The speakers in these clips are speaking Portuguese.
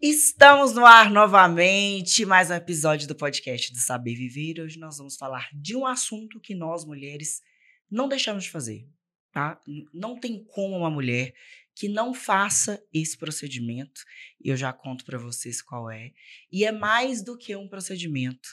Estamos no ar novamente, mais um episódio do podcast do Saber Viver. Hoje nós vamos falar de um assunto que nós, mulheres, não deixamos de fazer, tá? Não tem como uma mulher que não faça esse procedimento. Eu já conto para vocês qual é. E é mais do que um procedimento.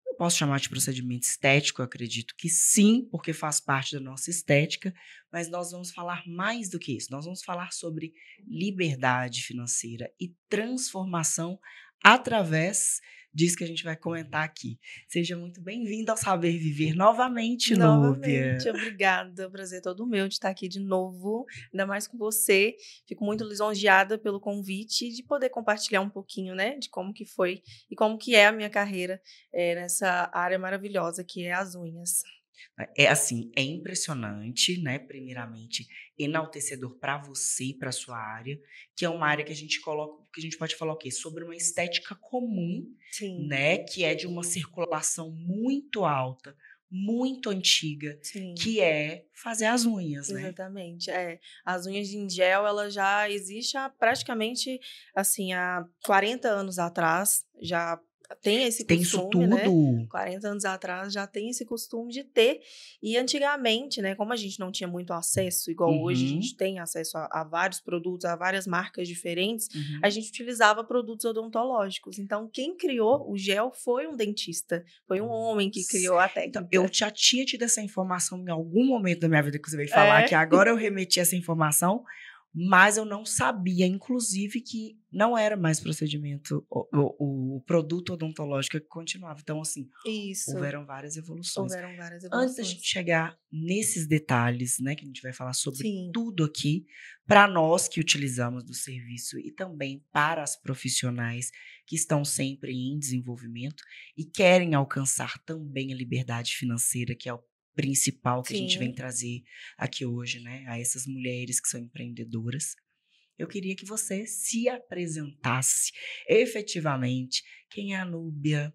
Eu posso chamar de procedimento estético, eu acredito que sim, porque faz parte da nossa estética, mas nós vamos falar mais do que isso. Nós vamos falar sobre liberdade financeira e transformação através disso que a gente vai comentar aqui. Seja muito bem-vindo ao Saber Viver novamente, Núbia. Novamente, obrigada. O prazer é todo meu de estar aqui de novo, ainda mais com você. Fico muito lisonjeada pelo convite e de poder compartilhar um pouquinho, né, de como que foi e como que é a minha carreira nessa área maravilhosa que é as unhas. É assim, é impressionante, né? Primeiramente, enaltecedor para você e para sua área, que é uma área que a gente coloca, que a gente pode falar o quê? Sobre uma estética comum, Sim, né? Que é de uma circulação muito alta, muito antiga, sim. que é fazer as unhas, né? Exatamente. As unhas em gel, ela já existe há praticamente, assim, há 40 anos atrás, já tem esse Tem isso costume, né? tudo. 40 anos atrás já tem esse costume de ter. E antigamente, né, como a gente não tinha muito acesso, igual hoje a Uhum, gente tem acesso a vários produtos, a várias marcas diferentes, a uhum. gente utilizava produtos odontológicos. Então, quem criou o gel foi um dentista, foi um homem que criou a Então, técnica. eu já tinha tido essa informação em algum momento da minha vida que você veio falar, que É. agora eu remeti essa informação, mas eu não sabia, inclusive, que não era mais procedimento, o produto odontológico que continuava. Então, assim, Isso. houveram várias evoluções. Houveram várias Antes da gente evoluções. chegar nesses detalhes, né, que a gente vai falar sobre Sim, tudo aqui, para nós que utilizamos do serviço e também para as profissionais que estão sempre em desenvolvimento e querem alcançar também a liberdade financeira, que é o principal que a gente vem sim. trazer aqui hoje, né, a essas mulheres que são empreendedoras. Eu queria que você se apresentasse efetivamente. Quem é a Núbia?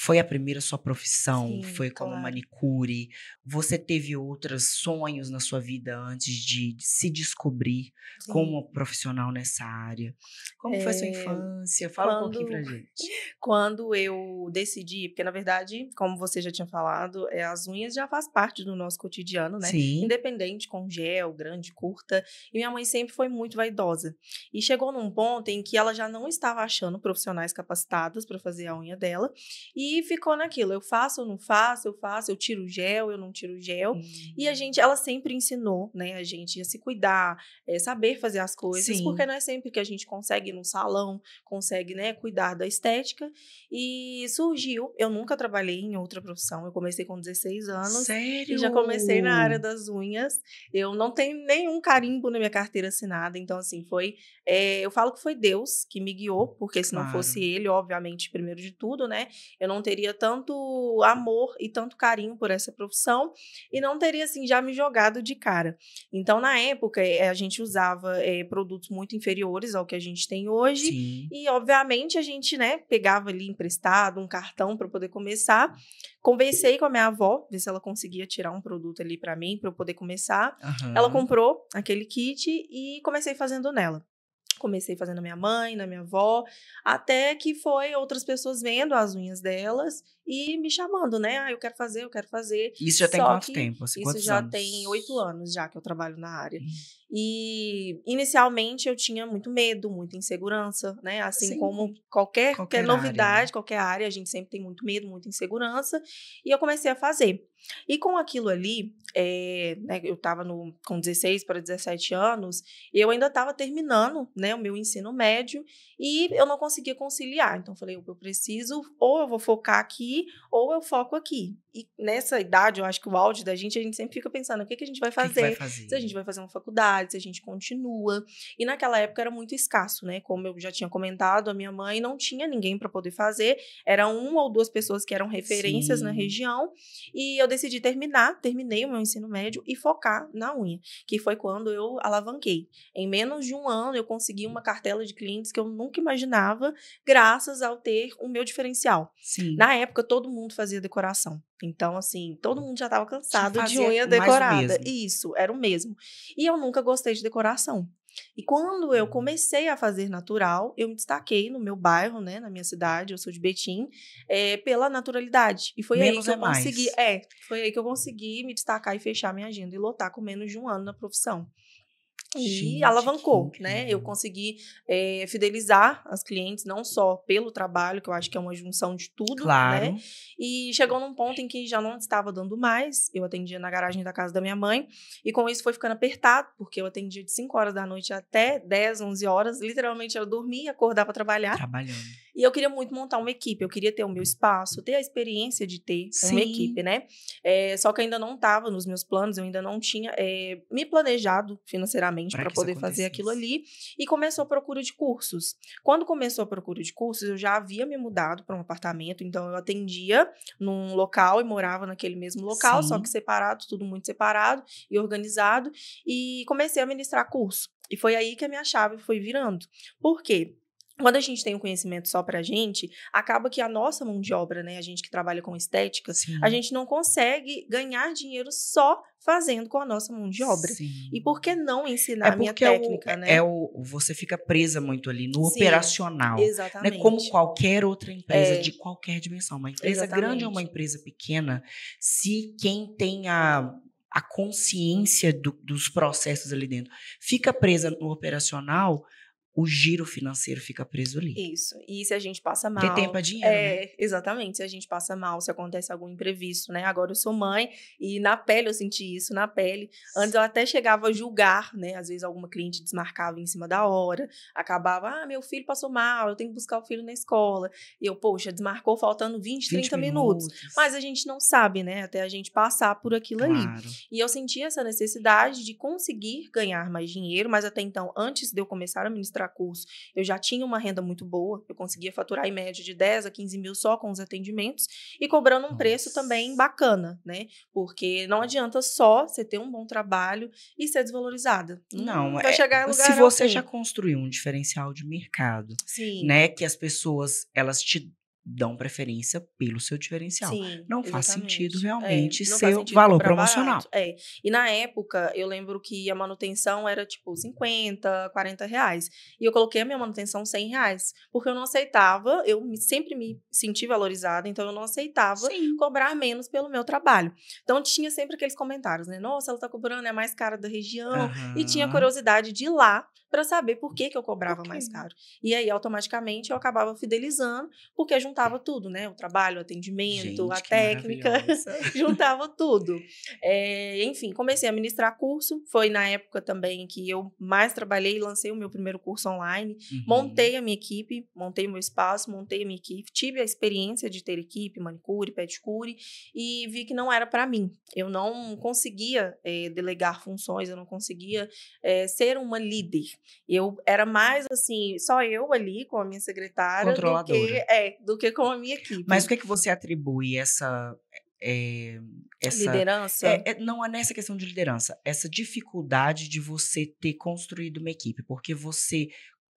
Foi a primeira sua profissão? Sim, Foi como claro. manicure? Você teve outros sonhos na sua vida antes de se descobrir Sim. como profissional nessa área? Como foi sua Eh, infância? Fala um pouquinho quando pra gente. Quando eu decidi, porque na verdade, como você já tinha falado, as unhas já faz parte do nosso cotidiano, né? Sim. Independente com gel, grande, curta. E minha mãe sempre foi muito vaidosa. E chegou num ponto em que ela já não estava achando profissionais capacitados para fazer a unha dela. E ficou naquilo, eu faço ou não faço, eu faço, eu tiro o gel, eu não tiro o gel. E ela sempre ensinou, né, a gente a se cuidar, saber fazer as coisas, porque Sim. não é sempre que a gente consegue ir num salão, consegue, né, cuidar da estética. E surgiu, eu nunca trabalhei em outra profissão, eu comecei com 16 anos e Sério? já comecei na área das unhas. Eu não tenho nenhum carimbo na minha carteira assinada, então assim, eu falo que foi Deus que me guiou, porque se não Claro. fosse ele, obviamente, primeiro de tudo, né, eu não teria tanto amor e tanto carinho por essa profissão e não teria, assim, já me jogado de cara. Então, na época, a gente usava produtos muito inferiores ao que a gente tem hoje Sim. e, obviamente, a gente, né, pegava ali emprestado um cartão para poder começar. Conversei com a minha avó, ver se ela conseguia tirar um produto ali para mim, para eu poder começar. Ela Aham. comprou aquele kit e comecei fazendo nela. Comecei fazendo na minha mãe, na minha avó, até que foi outras pessoas vendo as unhas delas e me chamando, né? Ah, eu quero fazer, eu quero fazer. Isso já tem Só quanto que tempo? Assim, isso quantos já tem 8 anos? anos já que eu trabalho na área. Hum. E inicialmente eu tinha muito medo, muita insegurança, né? Assim Sim, como com qualquer qualquer área, né? novidade, qualquer área, a gente sempre tem muito medo, muita insegurança. E eu comecei a fazer. E com aquilo ali, né, eu estava com 16 para 17 anos, eu ainda estava terminando, né, o meu ensino médio e eu não conseguia conciliar. Então, eu falei, eu preciso, ou eu vou focar aqui, ou eu foco aqui. E nessa idade, eu acho que o auge da gente, a gente sempre fica pensando, o que a gente vai O que que vai fazer? Se a fazer? gente vai fazer uma faculdade, se a gente continua. E naquela época era muito escasso, né? Como eu já tinha comentado, a minha mãe não tinha ninguém para poder fazer. Eram 1 ou 2 pessoas que eram referências na Sim. região. E eu decidi terminei o meu ensino médio e focar na unha, que foi quando eu alavanquei. Em menos de 1 ano, eu consegui uma cartela de clientes que eu nunca imaginava, graças ao ter o meu diferencial. Sim. Na época, todo mundo fazia decoração. Então, assim, todo mundo já estava Já cansado de fazia unha mais o decorada. mesmo. Isso, era o mesmo. E eu nunca gostei de decoração. E quando eu comecei a fazer natural, eu me destaquei no meu bairro, né, na minha cidade, eu sou de Betim, pela naturalidade. E foi aí Menos que é eu consegui, mais. foi aí que eu consegui me destacar e fechar minha agenda e lotar com menos de 1 ano na profissão. E Gente, que alavancou, né? Eu incrível. consegui fidelizar as clientes, não só pelo trabalho, que eu acho que é uma junção de tudo, né? Claro. E chegou num ponto em que já não estava dando mais. Eu atendia na garagem da casa da minha mãe, e com isso foi ficando apertado, porque eu atendia de 5 horas da noite até 10, 11 horas. Literalmente eu dormia e acordava para trabalhar. Trabalhando. E eu queria muito montar uma equipe, eu queria ter o meu espaço, ter a experiência de ter uma equipe, Sim, né? Só que ainda não estava nos meus planos, eu ainda não tinha me planejado financeiramente para para que isso poder fazer aquilo acontecesse. ali. E começou a procura de cursos. Quando começou a procura de cursos, eu já havia me mudado para um apartamento, então eu atendia num local e morava naquele mesmo local, só que Sim. separado, tudo muito separado e organizado. E comecei a ministrar curso. E foi aí que a minha chave foi virando. Por quê? Quando a gente tem o conhecimento só pra gente, acaba que a nossa mão de obra, né, a gente que trabalha com estética, a Sim. gente não consegue ganhar dinheiro só fazendo com a nossa mão de obra. E Sim. por que não É ensinar a minha porque técnica, né? você fica presa muito ali no Sim, operacional, né? Como exatamente. qualquer outra empresa de É, qualquer dimensão. Uma empresa grande ou uma exatamente. empresa pequena, se quem tem a consciência dos processos ali dentro fica presa no operacional, o giro financeiro fica preso ali. Isso. E se a gente passa Porque tempo mal, é dinheiro, né? exatamente, se a gente passa mal, se acontece algum imprevisto, né? Agora eu sou mãe e na pele eu senti isso, na pele. Antes eu até chegava a julgar, né? Às vezes alguma cliente desmarcava em cima da hora, acabava, meu filho passou mal, eu tenho que buscar o filho na escola. E eu, poxa, desmarcou faltando 20, 20 30 minutos. minutos. Mas a gente não sabe, né? Até a gente passar por aquilo ali. Claro. E eu senti essa necessidade de conseguir ganhar mais dinheiro, mas até então, antes de eu começar a ministrar curso, eu já tinha uma renda muito boa, eu conseguia faturar em média de 10 a 15 mil só com os atendimentos e cobrando um preço também Nossa. bacana, né? Porque não adianta só você ter um bom trabalho e ser desvalorizada. Não, Não vai chegar em se lugar você já algum. construiu um diferencial de mercado, Sim. né, que as pessoas elas te dão preferência pelo seu diferencial, Sim, não faz sentido exatamente. realmente Não faz ser o sentido valor cobrar promocional. barato. E na época, eu lembro que a manutenção era tipo 50, 40 reais. E eu coloquei a minha manutenção 100 reais. Porque eu não aceitava, sempre me senti valorizada, então eu não aceitava Sim. cobrar menos pelo meu trabalho. Então tinha sempre aqueles comentários, né? Nossa, ela tá cobrando, é a mais cara da região. E tinha Aham. curiosidade de ir lá para saber por que eu cobrava Ok. mais caro. E aí, automaticamente, eu acabava fidelizando porque juntava tudo, né? O trabalho, o atendimento, a Gente, que técnica, maravilhosa. juntava tudo. Enfim, comecei a ministrar curso. Foi na época também que eu mais trabalhei e lancei o meu primeiro curso online. Uhum. Montei a minha equipe, montei o meu espaço, montei a minha equipe. Tive a experiência de ter equipe, manicure, pedicure, e vi que não era para mim. Eu não conseguia delegar funções, eu não conseguia ser uma líder. Eu era mais assim, só eu ali com a minha secretária Controladora. do que com a minha Mas o equipe. que é que você atribui eh, essa Liderança? não é nessa questão de liderança, essa dificuldade de você ter construído uma equipe, porque você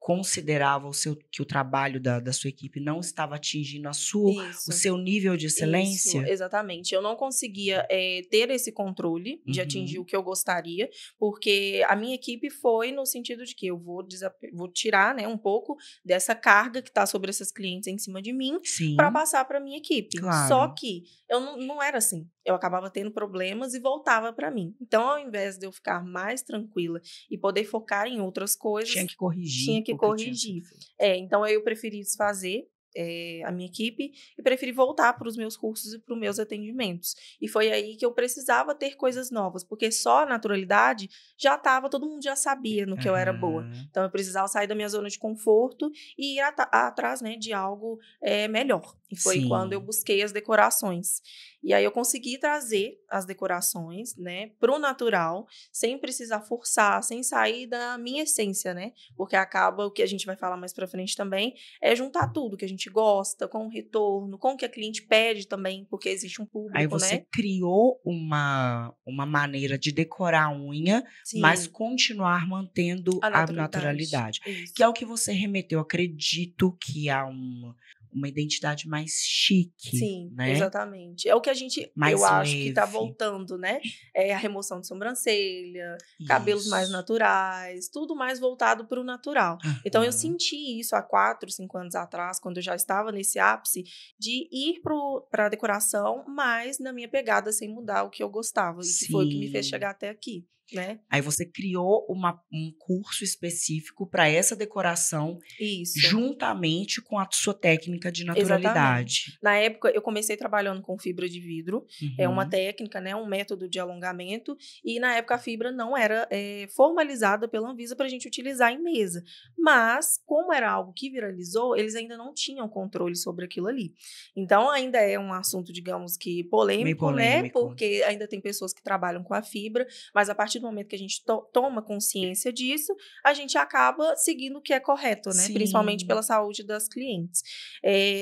considerava que o trabalho da sua equipe não estava atingindo o Isso. seu nível de Isso, excelência? exatamente. Eu não conseguia ter esse controle de atingir o Uhum. que eu gostaria, porque a minha equipe foi no sentido de que eu vou tirar, né, um pouco dessa carga que está sobre essas clientes em cima de mim para Sim, passar para minha equipe. Só claro. que eu não era assim. Eu acabava tendo problemas e voltava para mim. Então, ao invés de eu ficar mais tranquila e poder focar em outras Tinha coisas, que corrigir tinha que o que tinha sido corrigir. feito. Então eu preferi desfazer a minha equipe e preferi voltar para os meus cursos e para os meus atendimentos. E foi aí que eu precisava ter coisas novas, porque só a naturalidade já estava, todo mundo já sabia no que eu era boa. Aham. Então eu precisava sair da minha zona de conforto e ir atrás, né, de algo melhor. E foi quando eu Sim. busquei as decorações. E aí eu consegui trazer as decorações, né, pro natural, sem precisar forçar, sem sair da minha essência, né? Porque acaba o que a gente vai falar mais para frente também, é juntar tudo que a gente gosta, com o retorno, com o que a cliente pede também, porque existe um Aí público, você né? criou uma maneira de decorar a unha, mas Sim, continuar mantendo a a naturalidade. naturalidade, que é Isso. o que você remeteu. Acredito que há uma identidade mais chique, Sim, né? exatamente. É o que Mais eu acho que tá leve. voltando, né? É a remoção de sobrancelha, cabelos mais Isso. naturais, tudo mais voltado para o natural. Então, eu Aham. senti isso há 4, 5 anos atrás, quando eu já estava nesse ápice, de ir para a decoração, mas na minha pegada, sem mudar o que eu gostava, e que foi o que me fez Sim. chegar até aqui, né? Aí você criou um curso específico para essa decoração, Isso. juntamente com a sua técnica de Exatamente. naturalidade. Na época, eu comecei trabalhando com fibra de vidro, é uma Uhum. técnica, né, um método de alongamento, e na época a fibra não era formalizada pela Anvisa para a gente utilizar em mesa. Mas, como era algo que viralizou, eles ainda não tinham controle sobre aquilo ali. Então, ainda é um assunto, digamos que Meio polêmico, né, polêmico. porque ainda tem pessoas que trabalham com a fibra, mas a partir do momento que a gente toma consciência disso, a gente acaba seguindo o que é correto, né, principalmente Sim. pela saúde das clientes.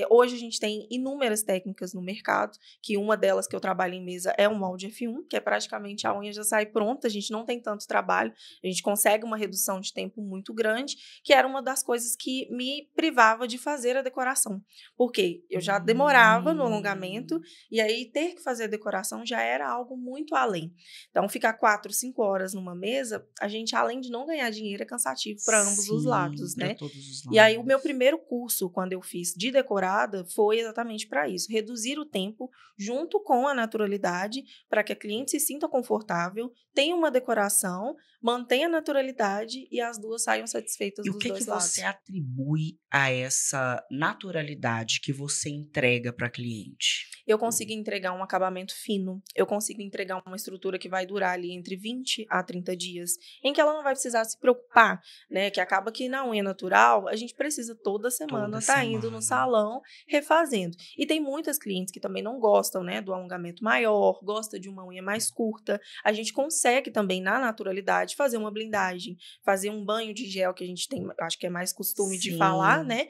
Hoje a gente tem inúmeras técnicas no mercado, que uma delas que eu trabalho em mesa é o molde F1, que é praticamente a unha já sai pronta, a gente não tem tanto trabalho, a gente consegue uma redução de tempo muito grande, que era uma das coisas que me privava de fazer a decoração. Porque eu já demorava no alongamento, Hum. e aí ter que fazer a decoração já era algo muito além. Então, ficar 4, 5 horas numa mesa, a gente, além de não ganhar dinheiro, é cansativo para ambos os Sim, lados, para né? todos os E aí, o meu lados. primeiro curso, quando eu fiz de decorada, foi exatamente para isso, reduzir o tempo junto com a naturalidade, para que a cliente se sinta confortável, tenha uma decoração, mantenha a naturalidade e as duas saiam satisfeitas E o dos que que dois você lados. atribui a essa naturalidade que você entrega para cliente? Eu consigo entregar um acabamento fino, eu consigo entregar uma estrutura que vai durar ali entre 20 a 30 dias, em que ela não vai precisar se preocupar, né? Que acaba que na unha natural, a gente precisa toda semana Toda estar indo no semana. salão refazendo. E tem muitas clientes que também não gostam, né, do alongamento maior, gosta de uma unha mais curta. A gente consegue também, na naturalidade, fazer uma blindagem, fazer um banho de gel, que a gente tem, acho que é mais costume de falar, Sim. né?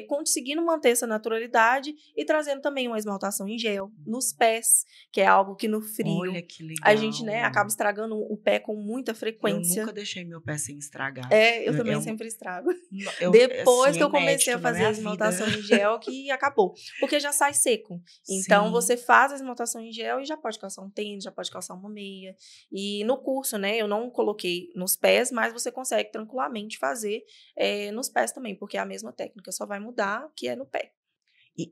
Conseguindo manter essa naturalidade e trazendo também uma esmaltação em gel nos pés, que é algo que no frio Olha que a gente, né, legal. acaba estragando o pé com muita Eu frequência. nunca deixei meu pé sem estragar. Eu É também uma, sempre estrago. assim, Depois é que eu comecei a inédito na fazer a minha vida. esmaltação em gel, que acabou. Porque já sai seco. Então, você Sim. faz a esmaltação em gel e já pode calçar um tênis, já pode calçar uma meia. E no curso, né, eu não coloquei nos pés, mas você consegue tranquilamente fazer nos pés também, porque é a mesma técnica, só vai mudar que é no pé.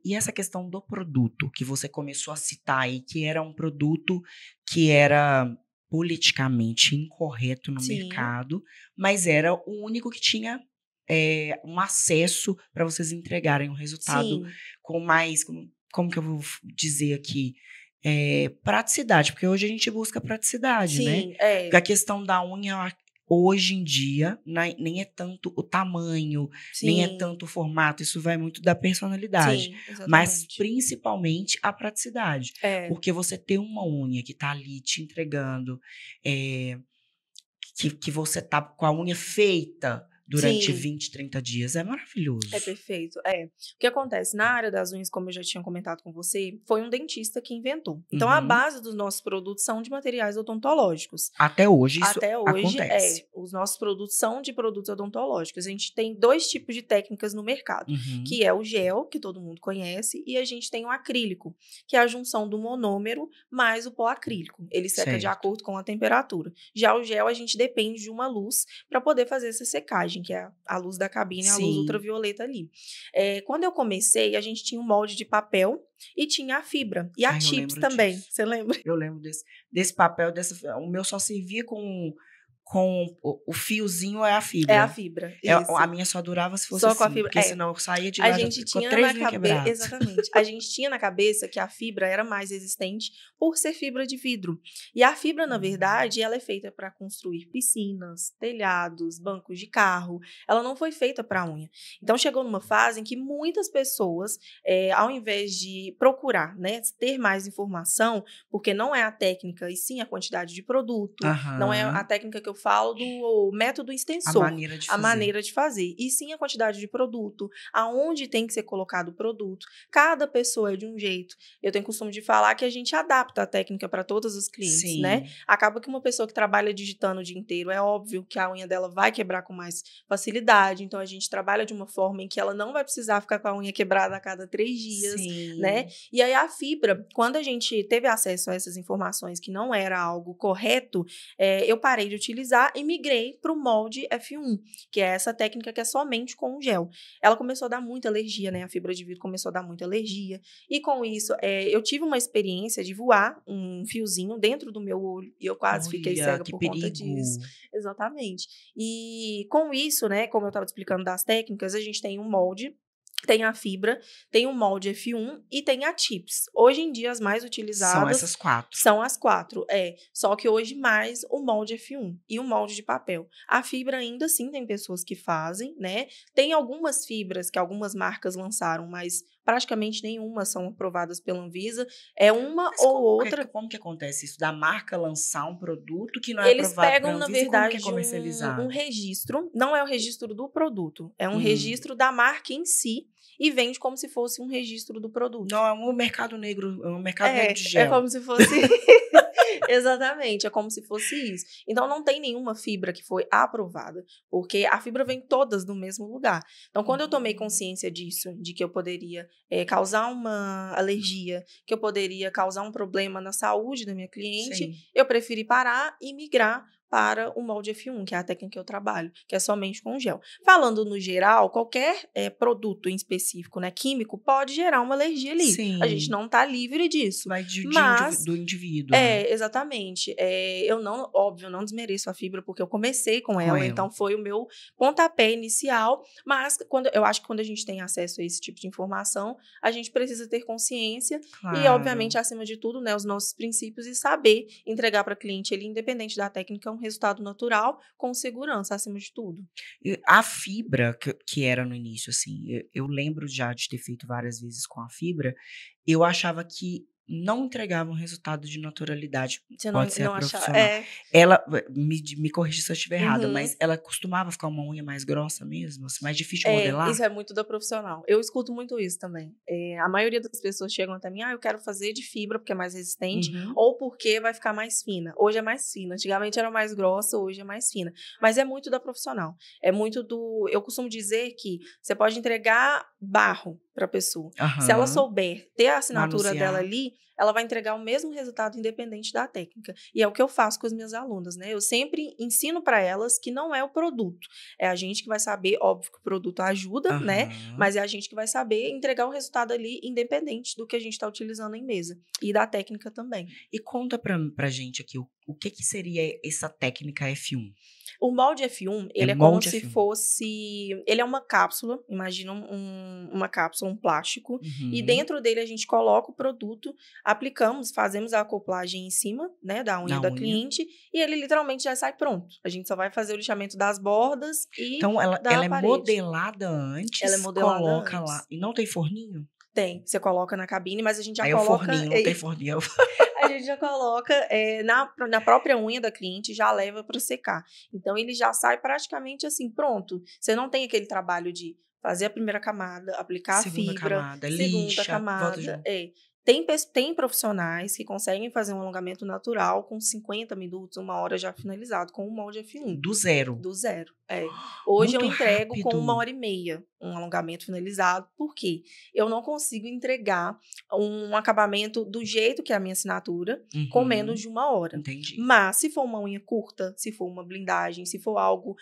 E essa questão do produto que você começou a citar aí, que era um produto que era politicamente incorreto no Sim, mercado, mas era o único que tinha um acesso para vocês entregarem um resultado sim, com mais, como que eu vou dizer aqui? Praticidade, porque hoje a gente busca praticidade, né? sim, Porque a questão da unha, hoje em dia, nem é tanto o tamanho, nem é sim, tanto o formato, isso vai muito da personalidade, sim, mas exatamente. principalmente a praticidade. É. Porque você ter uma unha que tá ali te entregando, eh, que você tá com a unha feita durante Sim. 20, 30 dias, é É maravilhoso. perfeito. O que acontece? Na área das unhas, como eu já tinha comentado com você, foi um dentista que inventou. Então, a Uhum. base dos nossos produtos são de materiais odontológicos. Até hoje isso Até hoje, acontece. os nossos produtos são de produtos odontológicos. A gente tem 2 tipos de técnicas no mercado, Uhum. que é o gel, que todo mundo conhece, e a gente tem o acrílico, que é a junção do monômero mais o pó acrílico. Ele seca de Certo. acordo com a temperatura. Já o gel, a gente depende de uma luz para poder fazer essa secagem, que é a luz da cabine, a luz Sim. ultravioleta ali. Quando eu comecei, a gente tinha um molde de papel e tinha a fibra. E a Ai, eu chips lembro também, disso. você lembra? Eu lembro desse papel, o meu só servia com o fiozinho é a É a fibra. fibra, A isso. minha só durava se fosse Só com a assim, fibra. porque senão eu saía de A lá já gente com tinha 3 na unha cabeça, quebrado. exatamente. A gente tinha na cabeça que a fibra era mais resistente por ser fibra de vidro. E a fibra, na Hum. verdade, ela é feita para construir piscinas, telhados, bancos de carro. Ela não foi feita para unha. Então chegou numa fase em que muitas pessoas, ao invés de procurar, né, ter mais informação, porque não é a técnica e sim a quantidade de produto, não é a Aham. técnica que eu falo do método A extensor. maneira de A fazer. maneira de fazer. E sim a quantidade de produto, aonde tem que ser colocado o produto. Cada pessoa é de um jeito. Eu tenho costume de falar que a gente adapta a técnica para todos os clientes, Sim. né? Acaba que uma pessoa que trabalha digitando o dia inteiro, é óbvio que a unha dela vai quebrar com mais facilidade. Então, a gente trabalha de uma forma em que ela não vai precisar ficar com a unha quebrada a cada 3 dias, Sim. né? E aí, a fibra, quando a gente teve acesso a essas informações que não era algo correto, eu parei de utilizar e migrei para o molde F1, que é essa técnica que é somente com o gel. Ela começou a dar muita alergia, né? A fibra de vidro começou a dar muita alergia. E com isso, eu tive uma experiência de voar um fiozinho dentro do meu olho e eu quase fiquei Olha, cega que por perigo. conta disso. Exatamente. E com isso, né, como eu estava explicando das técnicas, a gente tem um molde, tem a fibra, tem o molde F1 e tem a TIPS. Hoje em dia, as mais São utilizadas essas 4. são as 4, Só que hoje mais o molde F1 e o molde de papel. A fibra ainda assim tem pessoas que fazem, né? Tem algumas fibras que algumas marcas lançaram, mas praticamente nenhuma são aprovadas pela Anvisa. É uma Mas ou outra. como que acontece isso? Da marca lançar um produto que não é Eles aprovado para pegam, a na Anvisa e como que é verdade, um comercializado? registro. Não é o registro do produto, é um Hum. registro da marca em si e vende como se fosse um registro do produto. Não, é um mercado negro de É gel. como se fosse. Exatamente, é como se fosse isso. Então, não tem nenhuma fibra que foi aprovada, porque a fibra vem todas do mesmo lugar. Então, quando eu tomei consciência disso, de que eu poderia causar uma alergia, que eu poderia causar um problema na saúde da minha cliente, Sim. eu preferi parar e migrar para o molde F1, que é a técnica que eu trabalho, que é somente com gel. Falando no geral, qualquer produto em específico, né, químico, pode gerar uma alergia ali. A gente Sim. não está livre disso. Vai Mas do indivíduo, né? exatamente. Eu não, óbvio, não desmereço a fibra, porque eu comecei com ela, ela. então foi o meu pontapé inicial, mas eu acho que quando a gente tem acesso a esse tipo de informação, a gente precisa ter consciência e, Claro. obviamente, acima de tudo, né, os nossos princípios e saber entregar para o cliente, ele, independente da técnica, um resultado natural, com segurança, acima de tudo. A fibra, que era no início, assim, eu lembro já de ter feito várias vezes com a fibra, eu achava que não entregava um resultado de naturalidade. Você Pode ser a não achar. profissional. Ela, me corrija se eu estiver errada, Uhum. mas ela costumava ficar uma unha mais grossa mesmo, assim, mais difícil de modelar? Isso é muito da profissional. Eu escuto muito isso também. A maioria das pessoas chegam até mim, eu quero fazer de fibra porque é mais resistente, Uhum. ou porque vai ficar mais fina. Hoje é mais fina. Antigamente era mais grossa, hoje é mais fina. Mas é muito da profissional. É muito do... Eu costumo dizer que você pode entregar barro para a pessoa. Se ela Aham. souber ter a assinatura Manusear. dela ali, ela vai entregar o mesmo resultado independente da técnica. E é o que eu faço com as minhas alunas, né? Eu sempre ensino para elas que não é o produto. É a gente que vai saber, óbvio que o produto ajuda, né? Aham. Mas é a gente que vai saber entregar o resultado ali, independente do que a gente está utilizando em mesa. E da técnica também. E conta pra gente aqui, o que seria essa técnica F1? O molde F1, ele é molde como se F1. fosse... Ele é uma cápsula, imagina uma cápsula, um plástico, Uhum. e dentro dele a gente coloca o produto, aplicamos, fazemos a acoplagem em cima, né, da unha da cliente, e ele literalmente já sai pronto. A gente só vai fazer o lixamento das bordas e Então, ela da é parede. modelada antes, Ela é modelada coloca antes. lá. E não tem forninho? Tem, você coloca na cabine, mas a gente já Aí é o coloca... forninho, não tem forninho. A gente já coloca na própria unha da cliente, já leva para secar. Então, ele já sai praticamente assim, pronto. Você não tem aquele trabalho de fazer a primeira camada, aplicar Segunda a fibra, camada, segunda lixa, volta camada. junto. Tem profissionais que conseguem fazer um alongamento natural com 50 minutos, 1 hora já finalizado, com o molde F1. Do zero. Do zero, Hoje Muito eu entrego com rápido. 1 hora e meia um alongamento finalizado, porque eu não consigo entregar um acabamento do jeito que é a minha assinatura, com menos de 1 hora. Entendi. Mas se for uma unha curta, se for uma blindagem, se for algo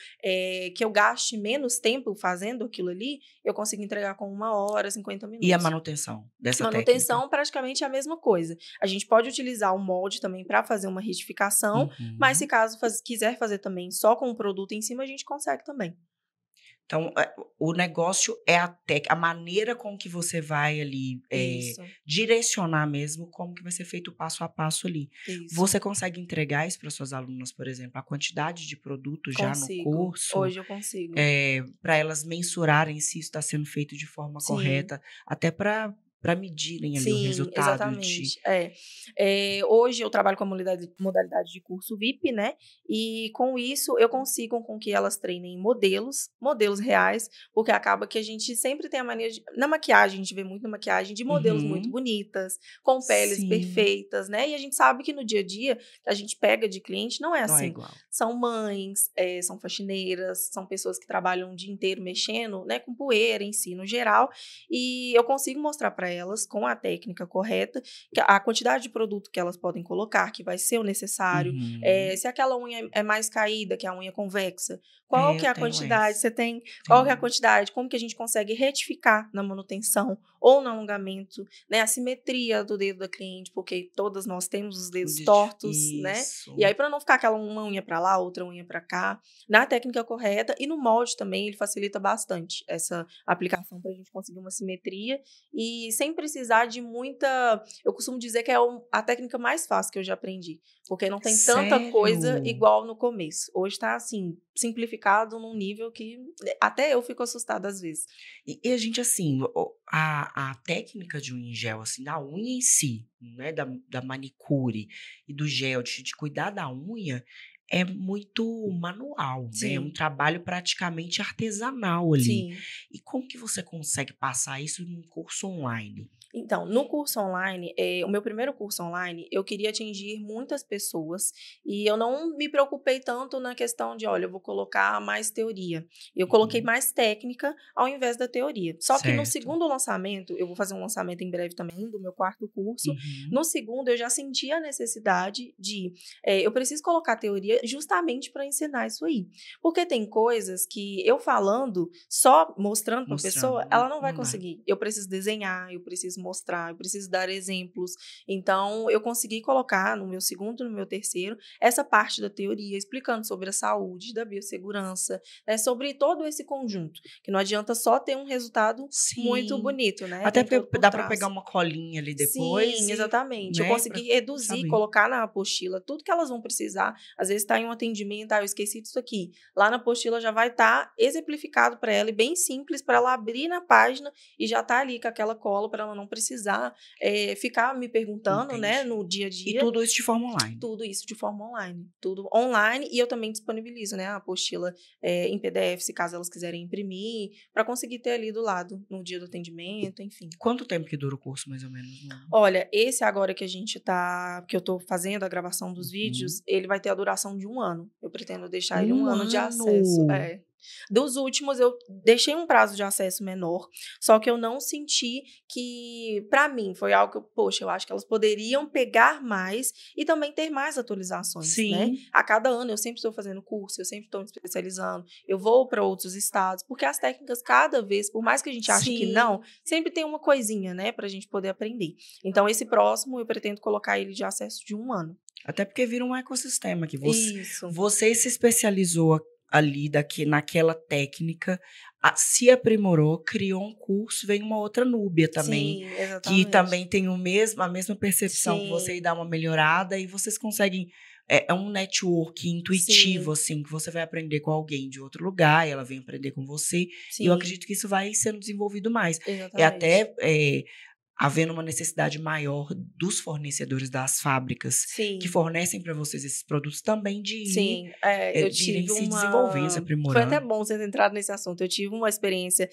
que eu gaste menos tempo fazendo aquilo ali, eu consigo entregar com 1 hora, 50 minutos. E a manutenção dessa Manutenção, técnica? praticamente é a mesma coisa. A gente pode utilizar o molde também para fazer uma retificação, mas se caso quiser fazer também só com o produto em cima, a gente consegue também. Então, o negócio é a maneira com que você vai ali Isso. direcionar mesmo como que vai ser feito o passo a passo ali. Isso. Você consegue entregar isso para suas alunas, por exemplo, a quantidade de produto já no curso? Hoje eu consigo. Para elas mensurarem se isso está sendo feito de forma correta, até para para medirem ali o Sim, resultado de... exatamente. Hoje eu trabalho com a modalidade de curso VIP, né? E com isso eu consigo com que elas treinem modelos reais, porque acaba que a gente sempre tem a mania de, na maquiagem, a gente vê muito na maquiagem, de modelos muito Uhum. bonitas, com peles Sim, perfeitas, né? E a gente sabe que no dia a dia que a gente pega de cliente não é não é assim. igual. São mães, são faxineiras, são pessoas que trabalham o dia inteiro mexendo, né, com poeira em si, no geral, e eu consigo mostrar para elas, com a técnica correta, que a quantidade de produto que elas podem colocar, que vai ser o necessário, Uhum. se aquela unha é mais caída, que é a unha convexa, qual que Eu é a tenho quantidade, essa. você tem, qual que é a Tenho. quantidade, como que a gente consegue retificar na manutenção ou no alongamento, né, a simetria do dedo da cliente, porque todas nós temos os dedos tortos, né, e Isso. aí para não ficar aquela uma unha para lá, outra unha para cá, na técnica correta e no molde também, ele facilita bastante essa aplicação para a gente conseguir uma simetria e sem precisar de muita. Eu costumo dizer que é a técnica mais fácil que eu já aprendi, porque não tem tanta coisa Sério? igual no começo. Hoje está assim, simplificado num nível que até eu fico assustada às vezes. E a gente, assim, a técnica de unha em gel, assim, da unha em si, né, da manicure e do gel, de cuidar da unha, é muito manual, né? É um Sim, trabalho praticamente artesanal ali. sim. E como que você consegue passar isso num curso online? Então, no curso online, o meu primeiro curso online, eu queria atingir muitas pessoas e eu não me preocupei tanto na questão de, olha, eu vou colocar mais teoria. Eu coloquei Uhum. mais técnica ao invés da teoria. Só que no Certo. segundo lançamento, eu vou fazer um lançamento em breve também do meu quarto curso. Uhum. No segundo, eu já senti a necessidade de, eu preciso colocar teoria justamente para ensinar isso aí. Porque tem coisas que eu falando, só mostrando para a Mostrando, pessoa, ela não vai não dá. conseguir. Eu preciso desenhar, eu preciso mostrar, eu preciso dar exemplos. Então, eu consegui colocar no meu segundo e no meu terceiro essa parte da teoria, explicando sobre a saúde, da biossegurança, né, sobre todo esse conjunto, que não adianta só ter um resultado muito Sim. bonito, né? Até Tem todo porque por dá para pegar trás. uma colinha ali depois Sim, e, exatamente. Eu né, para consegui reduzir, saber. colocar na apostila tudo que elas vão precisar. Às vezes está em um atendimento, eu esqueci disso aqui. Lá na apostila já vai estar exemplificado para ela e bem simples para ela abrir na página e já tá ali com aquela cola para ela não precisar ficar me perguntando, né, Entendi. no dia a E dia. tudo isso de forma online? Tudo isso de forma online. Tudo online e eu também disponibilizo, né, a apostila em PDF, se caso elas quiserem imprimir, para conseguir ter ali do lado no dia do atendimento, enfim. Quanto tempo que dura o curso, mais ou menos? Olha, esse agora que eu tô fazendo a gravação dos Uhum. vídeos, ele vai ter a duração de 1 ano. Eu pretendo deixar ele 1 Um ano de acesso. ano! Dos últimos, eu deixei um prazo de acesso menor, só que eu não senti que, para mim, foi algo que poxa, eu acho que elas poderiam pegar mais e também ter mais atualizações, né? Sim, A cada ano eu sempre estou fazendo curso, eu sempre estou me especializando, eu vou para outros estados, porque as técnicas cada vez, por mais que a gente ache que não, sim. sempre tem uma coisinha, né, para a gente poder aprender. Então, esse próximo eu pretendo colocar ele de acesso de 1 ano. Até porque vira um ecossistema que Isso. você se especializou ali naquela técnica, se aprimorou, criou um curso, vem uma outra núbia também, Sim, que exatamente. também tem a mesma percepção que você e Sim, dá uma melhorada e vocês conseguem. É um network intuitivo, sim, assim, que você vai aprender com alguém de outro lugar, e ela vem aprender com você. E eu sim, acredito que isso vai sendo desenvolvido mais. É exatamente. até havendo uma necessidade maior dos fornecedores das fábricas que Sim. fornecem para vocês esses produtos também Sim, eu de irem tive se desenvolvendo, se foi até aprimorando. bom você ter entrado nesse assunto. Eu tive uma experiência,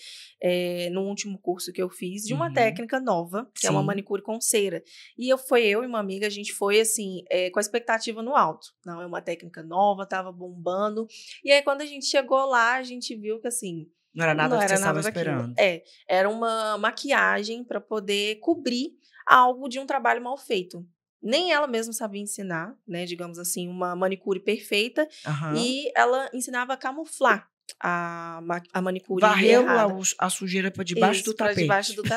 no último curso que eu fiz, de uma Uhum. técnica nova, que é uma Sim. manicure com cera. E eu e uma amiga, a gente foi assim, com a expectativa no alto. Não, é uma técnica nova, estava bombando. E aí, quando a gente chegou lá, a gente viu que assim, Não era nada não do que era vocês estavam nada daquilo. esperando. Era uma maquiagem para poder cobrir algo de um trabalho mal feito. Nem ela mesma sabia ensinar, né, digamos assim, uma manicure perfeita, Aham. e ela ensinava a camuflar a manicure Varreu errada. a sujeira para debaixo do Isso, para debaixo tapete. do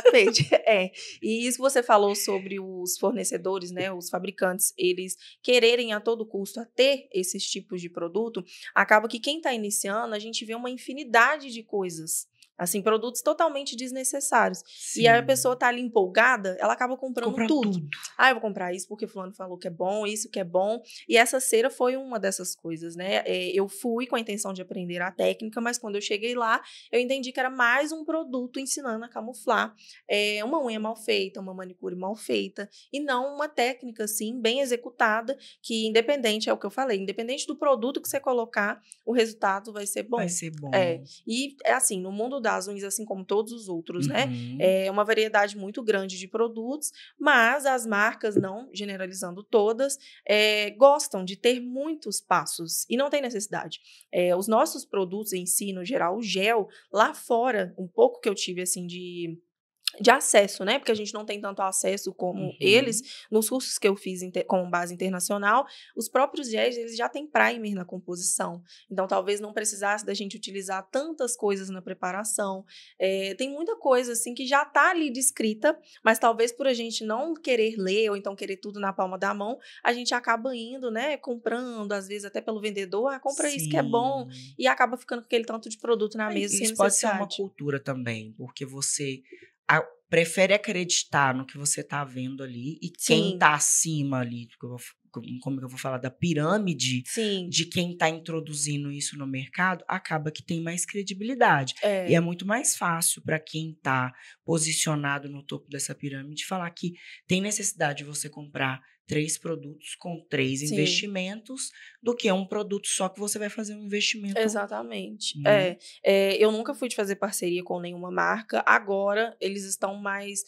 tapete. É. E isso você falou sobre os fornecedores, né, os fabricantes, eles quererem a todo custo a ter esses tipos de produto, acaba que quem está iniciando, a gente vê uma infinidade de coisas Assim, produtos totalmente desnecessários. Sim. E aí a pessoa tá ali empolgada, ela acaba comprando Compra tudo. tudo. Ah, eu vou comprar isso porque fulano falou que é bom, isso que é bom. E essa cera foi uma dessas coisas, né? Eu fui com a intenção de aprender a técnica, mas quando eu cheguei lá, eu entendi que era mais um produto ensinando a camuflar uma unha mal feita, uma manicure mal feita, e não uma técnica, assim, bem executada, que independente, é o que eu falei, independente do produto que você colocar, o resultado vai ser bom. Vai ser bom. E é assim, no mundo das unhas, assim como todos os outros, né? Uhum. É uma variedade muito grande de produtos, mas as marcas, não generalizando todas, gostam de ter muitos passos e não tem necessidade. Os nossos produtos em si, no geral, o gel, lá fora, um pouco que eu tive assim de acesso, né? Porque a gente não tem tanto acesso como eles. Nos cursos que eu fiz com base internacional, os próprios géis, eles já têm primer na composição. Então, talvez não precisasse da gente utilizar tantas coisas na preparação. Tem muita coisa, assim, que já está ali descrita, mas talvez por a gente não querer ler ou então querer tudo na palma da mão, a gente acaba indo, né? Comprando, às vezes até pelo vendedor, compra isso que é bom, e acaba ficando com aquele tanto de produto na mesa sem Isso pode ser uma necessidade. cultura também, porque você prefere acreditar no que você tá vendo ali e quem Sim. tá acima ali, como eu vou falar, da pirâmide Sim. de quem tá introduzindo isso no mercado, acaba que tem mais credibilidade. E é muito mais fácil para quem tá posicionado no topo dessa pirâmide falar que tem necessidade de você comprar 3 produtos com 3 Sim. investimentos do que um produto só que você vai fazer um investimento. Exatamente. Né? Eu nunca fui de fazer parceria com nenhuma marca. Agora, eles estão mais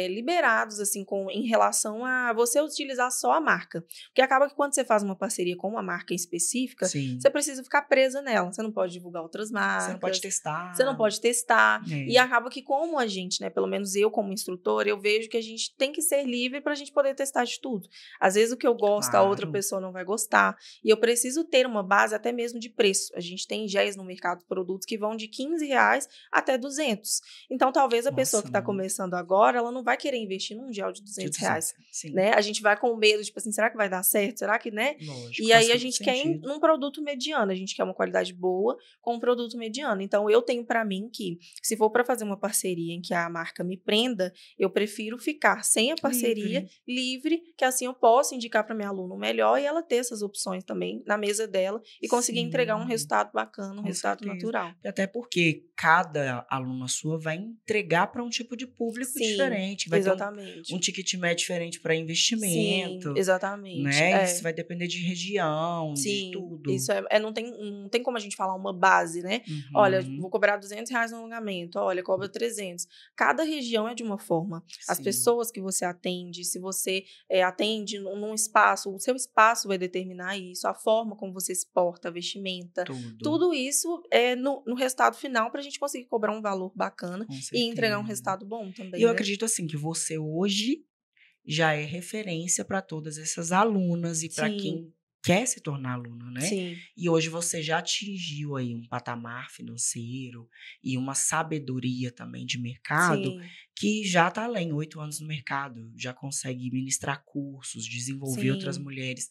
liberados, assim, em relação a você utilizar só a marca. Porque acaba que quando você faz uma parceria com uma marca específica, Sim. você precisa ficar presa nela. Você não pode divulgar outras marcas. Você não pode testar. Você não pode testar. E acaba que como a gente, né, pelo menos eu como instrutora, eu vejo que a gente tem que ser livre para a gente poder testar de tudo. Às vezes o que eu gosto, a outra pessoa não vai gostar. E eu preciso ter uma base até mesmo de preço. A gente tem géis no mercado, produtos que vão de R$15 até 200. Então, talvez a pessoa que está começando agora, ela não vai querer investir num gel de R$200. Né? A gente vai com medo, tipo assim, será que vai dar certo? Será que, né? Lógico, e aí a gente quer num produto mediano. A gente quer uma qualidade boa com um produto mediano. Então, eu tenho para mim que, se for para fazer uma parceria em que a marca me prenda, eu prefiro ficar sem a parceria, livre, que assim eu posso indicar para minha aluna o melhor e ela ter essas opções também na mesa dela e conseguir entregar um resultado bacana, um resultado natural. Até porque cada aluna sua vai entregar para um tipo de público diferente. Vai ter um ticket médio diferente para investimento. Sim, exatamente. Né? Isso vai depender de região, Sim, de tudo. Isso não tem como a gente falar uma base, né? Olha, vou cobrar R$200 no alongamento, olha, cobra 300. Cada região é de uma forma. As pessoas que você atende, se você atende num espaço, o seu espaço vai determinar isso, a forma como você se porta, a vestimenta. Tudo isso é no resultado final para a gente conseguir cobrar um valor bacana e entregar um resultado bom também. E eu acredito assim que você hoje já é referência para todas essas alunas e para quem quer se tornar aluna, né? Sim. E hoje você já atingiu aí um patamar financeiro e uma sabedoria também de mercado que já está além, 8 anos no mercado, já consegue ministrar cursos, desenvolver outras mulheres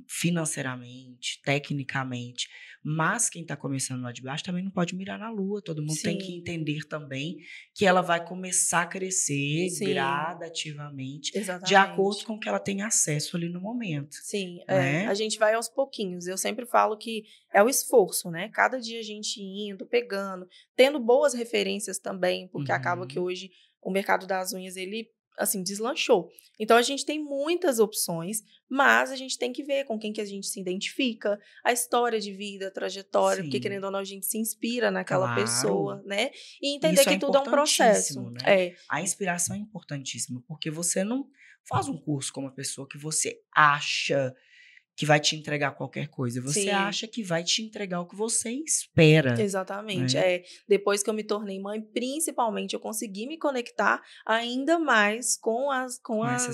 financeiramente, tecnicamente, mas quem está começando lá de baixo também não pode mirar na lua, todo mundo tem que entender também que ela vai começar a crescer gradativamente, de acordo com o que ela tem acesso ali no momento. Sim, né? A gente vai aos pouquinhos, eu sempre falo que é o esforço, né? Cada dia a gente indo, pegando, tendo boas referências também, porque acaba que hoje o mercado das unhas, ele assim, deslanchou. Então, a gente tem muitas opções, mas a gente tem que ver com quem que a gente se identifica, a história de vida, a trajetória, porque querendo ou não, a gente se inspira naquela pessoa, né? E entender que tudo é um processo. Né? A inspiração é importantíssima, porque você não faz um curso com uma pessoa que você acha que vai te entregar qualquer coisa. Você acha que vai te entregar o que você espera. Exatamente. Né? Depois que eu me tornei mãe, principalmente, eu consegui me conectar ainda mais com as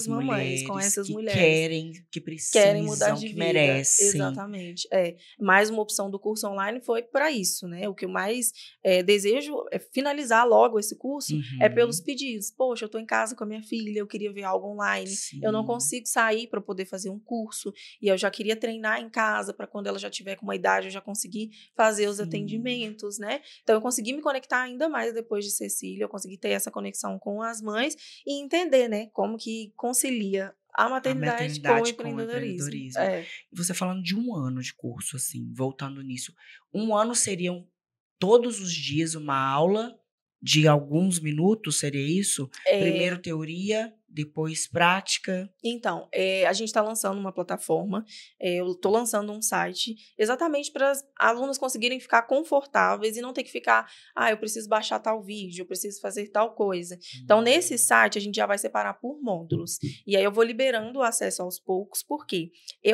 mamães, com essas mulheres. Que precisam, querem mudar de que vida. merecem. Exatamente. Mais uma opção do curso online foi para isso, né? O que eu mais desejo é finalizar logo esse curso é pelos pedidos. Poxa, eu estou em casa com a minha filha, eu queria ver algo online, eu não consigo sair para poder fazer um curso, e eu já queria treinar em casa para quando ela já tiver com uma idade eu já conseguir fazer os Sim. atendimentos, né? Então eu consegui me conectar ainda mais depois de Cecília, eu consegui ter essa conexão com as mães e entender, né, como que concilia a A maternidade com o maternidade com o empreendedorismo. empreendedorismo. E você falando de 1 ano de curso, assim, voltando nisso, 1 ano seriam todos os dias uma aula de alguns minutos, seria isso? Primeiro teoria, depois prática? Então, a gente está lançando uma plataforma, eu estou lançando um site, exatamente para as alunas conseguirem ficar confortáveis e não ter que ficar, eu preciso baixar tal vídeo, eu preciso fazer tal coisa. Então, nesse site, a gente já vai separar por módulos. E aí eu vou liberando o acesso aos poucos, porque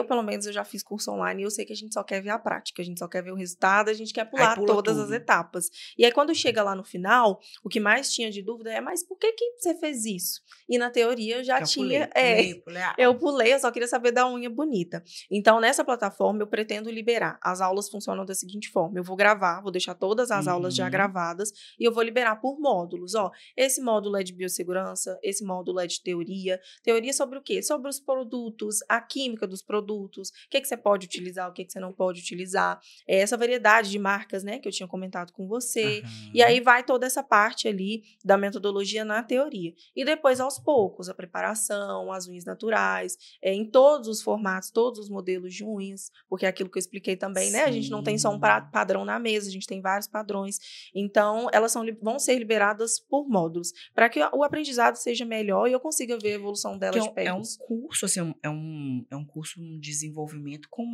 pelo menos, eu já fiz curso online e eu sei que a gente só quer ver a prática, a gente só quer ver o resultado, a gente quer pular pula todas as tudo. etapas. E aí, quando chega lá no final, o que mais tinha de dúvida é, mas por que você fez isso? E na teoria eu já tinha. Pulei. Eu pulei, eu só queria saber da unha bonita. Então, nessa plataforma, eu pretendo liberar. As aulas funcionam da seguinte forma: eu vou gravar, vou deixar todas as aulas já gravadas e eu vou liberar por módulos. Esse módulo é de biossegurança, esse módulo é de teoria. Teoria sobre o quê? Sobre os produtos, a química dos produtos, o que você pode utilizar, o que você não pode utilizar. Essa variedade de marcas, né, que eu tinha comentado com você. E aí vai toda essa parte ali da metodologia na teoria. E depois, aos poucos, a preparação, as unhas naturais, em todos os formatos, todos os modelos de unhas, porque é aquilo que eu expliquei também, né? A gente não tem só um padrão na mesa, a gente tem vários padrões. Então, elas vão ser liberadas por módulos, para que o aprendizado seja melhor e eu consiga ver a evolução delas de perto. É um curso, assim, é um curso, um desenvolvimento com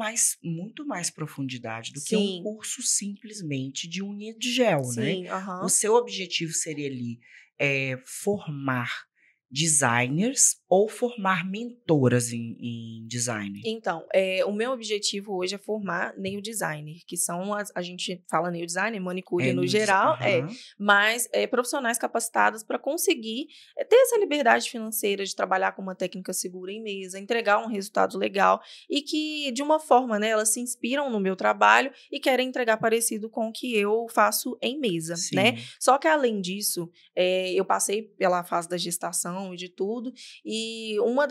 muito mais profundidade do que um curso simplesmente de unha de gel, né? O seu objetivo seria ali formar designers ou formar mentoras em design? Então, o meu objetivo hoje é formar nail designer, que são a gente fala nail designer, manicure no geral, mas profissionais capacitados para conseguir ter essa liberdade financeira de trabalhar com uma técnica segura em mesa, entregar um resultado legal e que, de uma forma, né, elas se inspiram no meu trabalho e querem entregar parecido com o que eu faço em mesa, né? Só que, além disso, eu passei pela fase da gestação e de tudo, e uma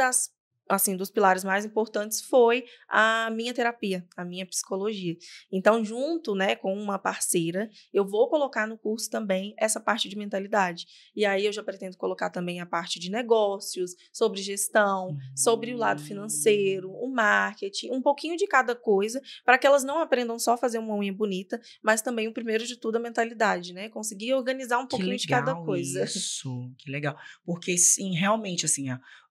dos pilares mais importantes foi a minha terapia, a minha psicologia. Então, junto, né, com uma parceira, eu vou colocar no curso também essa parte de mentalidade. E aí eu já pretendo colocar também a parte de negócios, sobre gestão, sobre o lado financeiro, o marketing, um pouquinho de cada coisa, para que elas não aprendam só a fazer uma unha bonita, mas também, o primeiro de tudo, a mentalidade, né? Conseguir organizar um pouquinho de cada coisa. Isso, que legal. Porque, sim, realmente, assim,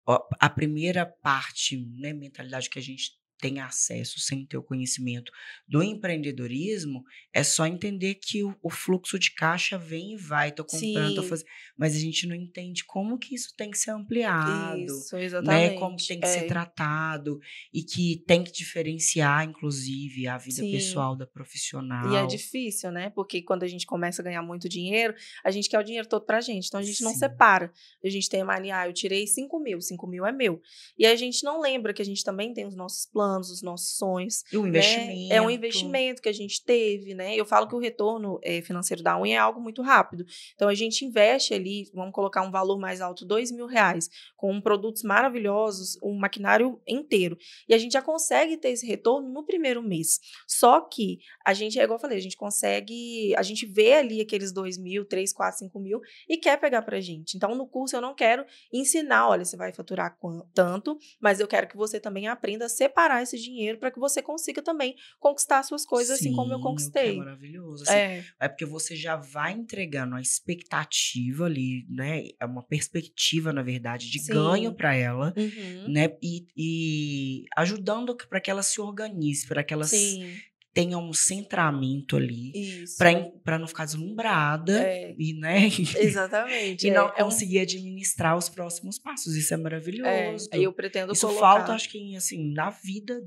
a primeira parte, né, mentalidade que a gente tem acesso sem ter o conhecimento do empreendedorismo, é só entender que o fluxo de caixa vem e vai, tô comprando, tô fazendo, mas a gente não entende como que isso tem que ser ampliado, Isso, né, exatamente. como que tem que ser tratado e que tem que diferenciar, inclusive, a vida pessoal da profissional. E é difícil, né? Porque quando a gente começa a ganhar muito dinheiro, a gente quer o dinheiro todo pra gente. Então, a gente não separa. A gente tem a mania, eu tirei 5 mil, 5 mil é meu. E a gente não lembra que a gente também tem os nossos planos, os nossos sonhos. E o investimento. Né? É um investimento que a gente teve, né? Eu falo que o retorno financeiro da unha é algo muito rápido. Então, a gente investe ali, vamos colocar um valor mais alto, R$2.000, com produtos maravilhosos, um maquinário inteiro. E a gente já consegue ter esse retorno no primeiro mês. Só que a gente, igual eu falei, a gente vê ali aqueles 2 mil, 3, 4, 5 mil e quer pegar pra gente. Então, no curso eu não quero ensinar, olha, você vai faturar tanto, mas eu quero que você também aprenda a separar esse dinheiro para que você consiga também conquistar as suas coisas, assim como eu conquistei. É maravilhoso. Assim, é porque você já vai entregando a expectativa ali, né? É uma perspectiva, na verdade, de ganho para ela, né? E ajudando para que ela se organize, para que ela tenha um centramento ali, para não ficar deslumbrada e, né? Exatamente. E não conseguir administrar os próximos passos. Isso é maravilhoso. Eu pretendo Isso colocar. falta, acho que, assim, na vida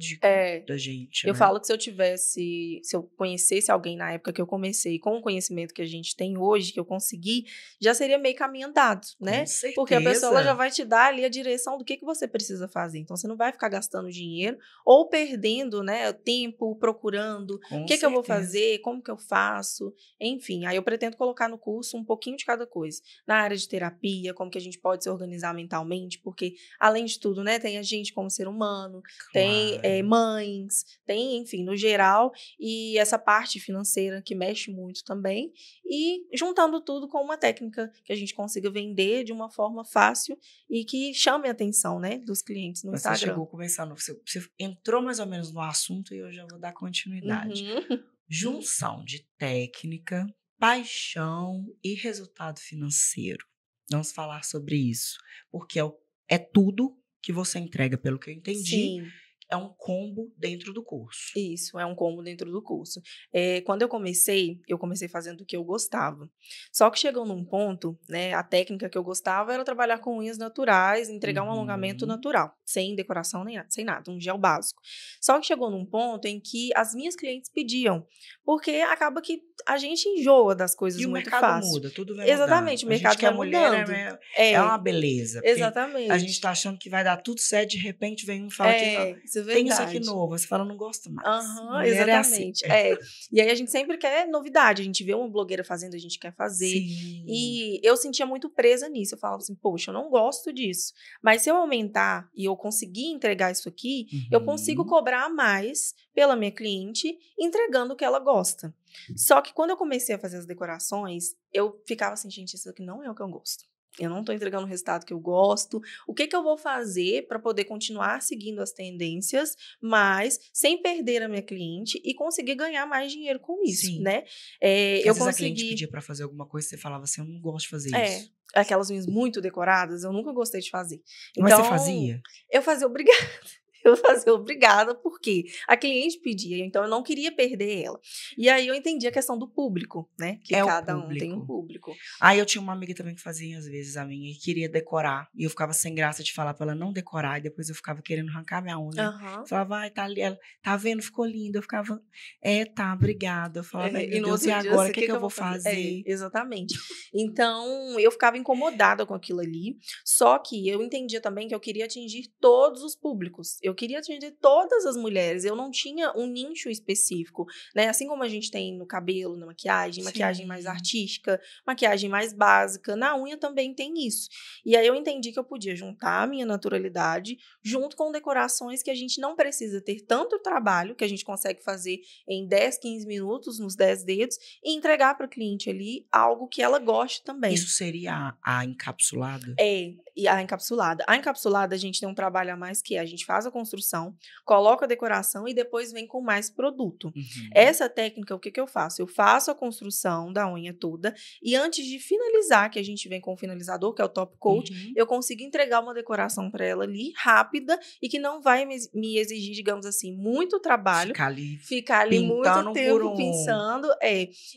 da gente. Eu né? falo que se eu conhecesse alguém na época que eu comecei, com o conhecimento que a gente tem hoje, que eu consegui, já seria meio caminho andado, né? Com certeza. Porque a pessoa ela já vai te dar ali a direção do que você precisa fazer. Então, você não vai ficar gastando dinheiro ou perdendo, né, tempo procurando chegando, Com o que eu vou certeza. fazer, como que eu faço, enfim. Aí eu pretendo colocar no curso um pouquinho de cada coisa. Na área de terapia, como que a gente pode se organizar mentalmente, porque, além de tudo, né, tem a gente como ser humano, tem Claro. mães, tem, enfim, no geral, e essa parte financeira que mexe muito também, e juntando tudo com uma técnica que a gente consiga vender de uma forma fácil e que chame a atenção, né, dos clientes no Você Instagram. chegou começando, você entrou mais ou menos no assunto e eu já vou dar continuidade. Uhum. Junção de técnica, paixão e resultado financeiro. Vamos falar sobre isso, porque é tudo que você entrega, pelo que eu entendi, Sim. é um combo dentro do curso. Isso, é um combo dentro do curso. Quando eu comecei fazendo o que eu gostava. Só que chegou num ponto, né, a técnica que eu gostava era trabalhar com unhas naturais, entregar um alongamento Uhum. natural, sem decoração nem nada, sem nada, um gel básico. Só que chegou num ponto em que as minhas clientes pediam, porque acaba que a gente enjoa das coisas E o muito mercado fácil. muda, tudo vai mudando. Exatamente, o A gente mercado que é vai mulher mudando. é uma beleza, porque a gente Exatamente. tá achando que vai dar tudo certo, de repente vem um e fala que não, Isso é tem isso aqui verdade. novo, você fala, não gosto mais. Aham, Mulher é assim. exatamente. E aí a gente sempre quer novidade, a gente vê uma blogueira fazendo, a gente quer fazer. Sim. E eu sentia muito presa nisso. Eu falava assim, poxa, eu não gosto disso. Mas se eu aumentar e eu conseguir entregar isso aqui, eu consigo Uhum. cobrar mais pela minha cliente, entregando o que ela gosta. Só que quando eu comecei a fazer as decorações, eu ficava assim, gente, isso aqui não é o que eu gosto. Eu não estou entregando o resultado que eu gosto. O que eu vou fazer para poder continuar seguindo as tendências, mas sem perder a minha cliente e conseguir ganhar mais dinheiro com isso, Sim. né? Porque Eu às vezes a cliente consegui. pedia pra fazer alguma coisa, você falava assim, eu não gosto de fazer isso. Aquelas unhas muito decoradas, eu nunca gostei de fazer. Mas você Então, fazia? eu fazia obrigada. Eu fazia obrigada, porque a cliente pedia, então eu não queria perder ela. E aí eu entendi a questão do público, né? Que É o cada um tem um público. público. Aí eu tinha uma amiga também que fazia às vezes a minha e queria decorar. E eu ficava sem graça de falar pra ela não decorar. E depois eu ficava querendo arrancar minha unha. Aham. Falava, ai, tá ali. Ela, tá vendo? Ficou lindo. Eu ficava, tá, obrigada. Eu falava, ai, E meu no Deus, e outro dia, agora? assim, O o que que que que eu eu vou vou fazer? fazer? Exatamente. Então, eu ficava incomodada com aquilo ali, só que eu entendia também que eu queria atingir todos os públicos. Eu queria atingir todas as mulheres. Eu não tinha um nicho específico, né? Assim como a gente tem no cabelo, na maquiagem mais Sim. artística, maquiagem mais básica, na unha também tem isso. E aí eu entendi que eu podia juntar a minha naturalidade junto com decorações que a gente não precisa ter tanto trabalho, que a gente consegue fazer em 10, 15 minutos, nos 10 dedos, e entregar para o cliente ali algo que ela goste também. Isso seria a encapsulada? E a encapsulada. A encapsulada, a gente tem um trabalho a mais que é, a gente faz a construção, coloca a decoração e depois vem com mais produto. Uhum. Essa técnica, o que eu faço? Eu faço a construção da unha toda e antes de finalizar, que a gente vem com o finalizador, que é o top coat, Uhum. eu consigo entregar uma decoração para ela ali, rápida, e que não vai me exigir, digamos assim, muito trabalho, ficar ali muito Pintando por tempo um. pensando,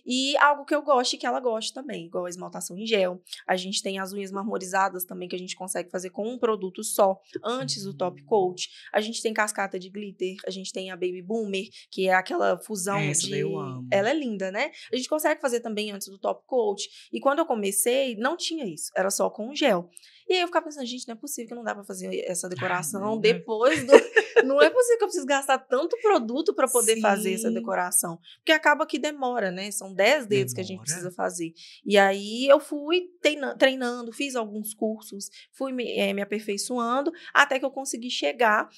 e algo que eu goste e que ela goste também, igual a esmaltação em gel. A gente tem as unhas marmorizadas também, que a gente consegue fazer com um produto só, antes do top coat. A gente tem cascata de glitter, a gente tem a Baby Boomer, que é aquela fusão Essa daí eu de... amo. Ela é linda, né? A gente consegue fazer também antes do top coat. E quando eu comecei, não tinha isso, era só com gel. E aí eu ficava pensando, gente, não é possível que não dá pra fazer essa Ai, decoração né? depois do... Não é possível que eu preciso gastar tanto produto para poder fazer essa Sim. decoração. Porque acaba que demora, né? São 10 dedos que a gente precisa Demora. fazer. E aí eu fui treinando, fiz alguns cursos, fui me aperfeiçoando, até que eu consegui chegar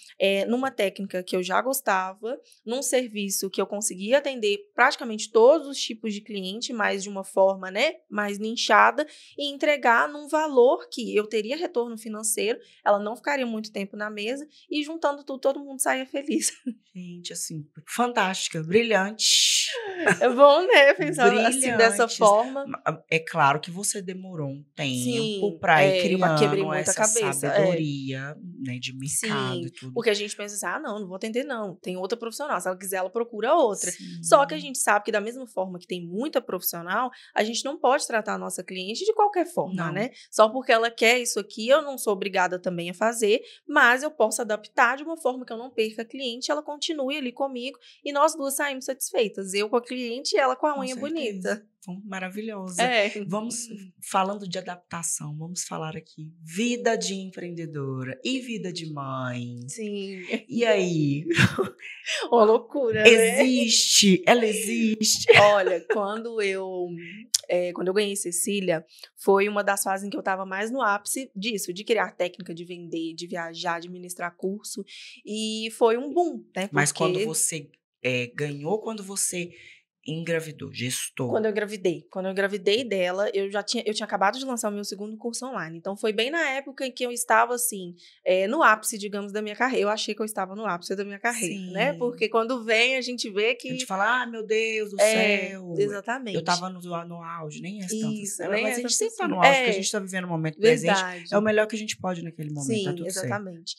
numa técnica que eu já gostava, num serviço que eu conseguia atender praticamente todos os tipos de cliente, mas de uma forma, né, mais nichada, e entregar num valor que eu teria retorno financeiro, ela não ficaria muito tempo na mesa, e juntando tudo, todo mundo saia feliz. Gente, assim, fantástica, brilhante. É bom, né, pensar assim dessa Brilhantes. forma. É claro que você demorou um tempo Sim, para ir eu quebrei criando muita essa cabeça. sabedoria, né, de mercado Sim, e tudo. porque a gente pensa assim, não vou atender não, tem outra profissional, se ela quiser ela procura outra. Só que a Sim. gente sabe que da mesma forma que tem muita profissional, a gente não pode tratar a nossa cliente de qualquer forma, Não. né? Só porque ela quer isso aqui, eu não sou obrigada também a fazer, mas eu posso adaptar de uma forma que eu não perca a cliente, ela continue ali comigo e nós duas saímos satisfeitas. eu com a cliente e ela com a Com unha certeza. bonita. Maravilhosa. É. Vamos, falando de adaptação, vamos falar aqui. Vida de empreendedora e vida de mãe. Sim. E aí? Uma loucura, né? Existe? Ela existe? Olha, quando eu ganhei Cecília, foi uma das fases em que eu estava mais no ápice disso, de criar técnica, de vender, de viajar, de ministrar curso. E foi um boom, né? Mas quando Porque você ganhou, quando você engravidou, gestou. quando eu engravidei dela, eu tinha acabado de lançar o meu segundo curso online. Então, foi bem na época em que eu estava, assim, no ápice, digamos, da minha carreira. Eu achei que eu estava no ápice da minha carreira, né? Sim. Porque quando vem, a gente vê A que... gente fala, meu Deus do céu. Exatamente. Eu tava no auge, nem é tanto Isso, assim. nem Mas é a gente tanto sempre tá assim. no auge, porque a gente tá vivendo o momento presente. Verdade. É o melhor que a gente pode naquele momento, tá Sim, tudo certo. exatamente.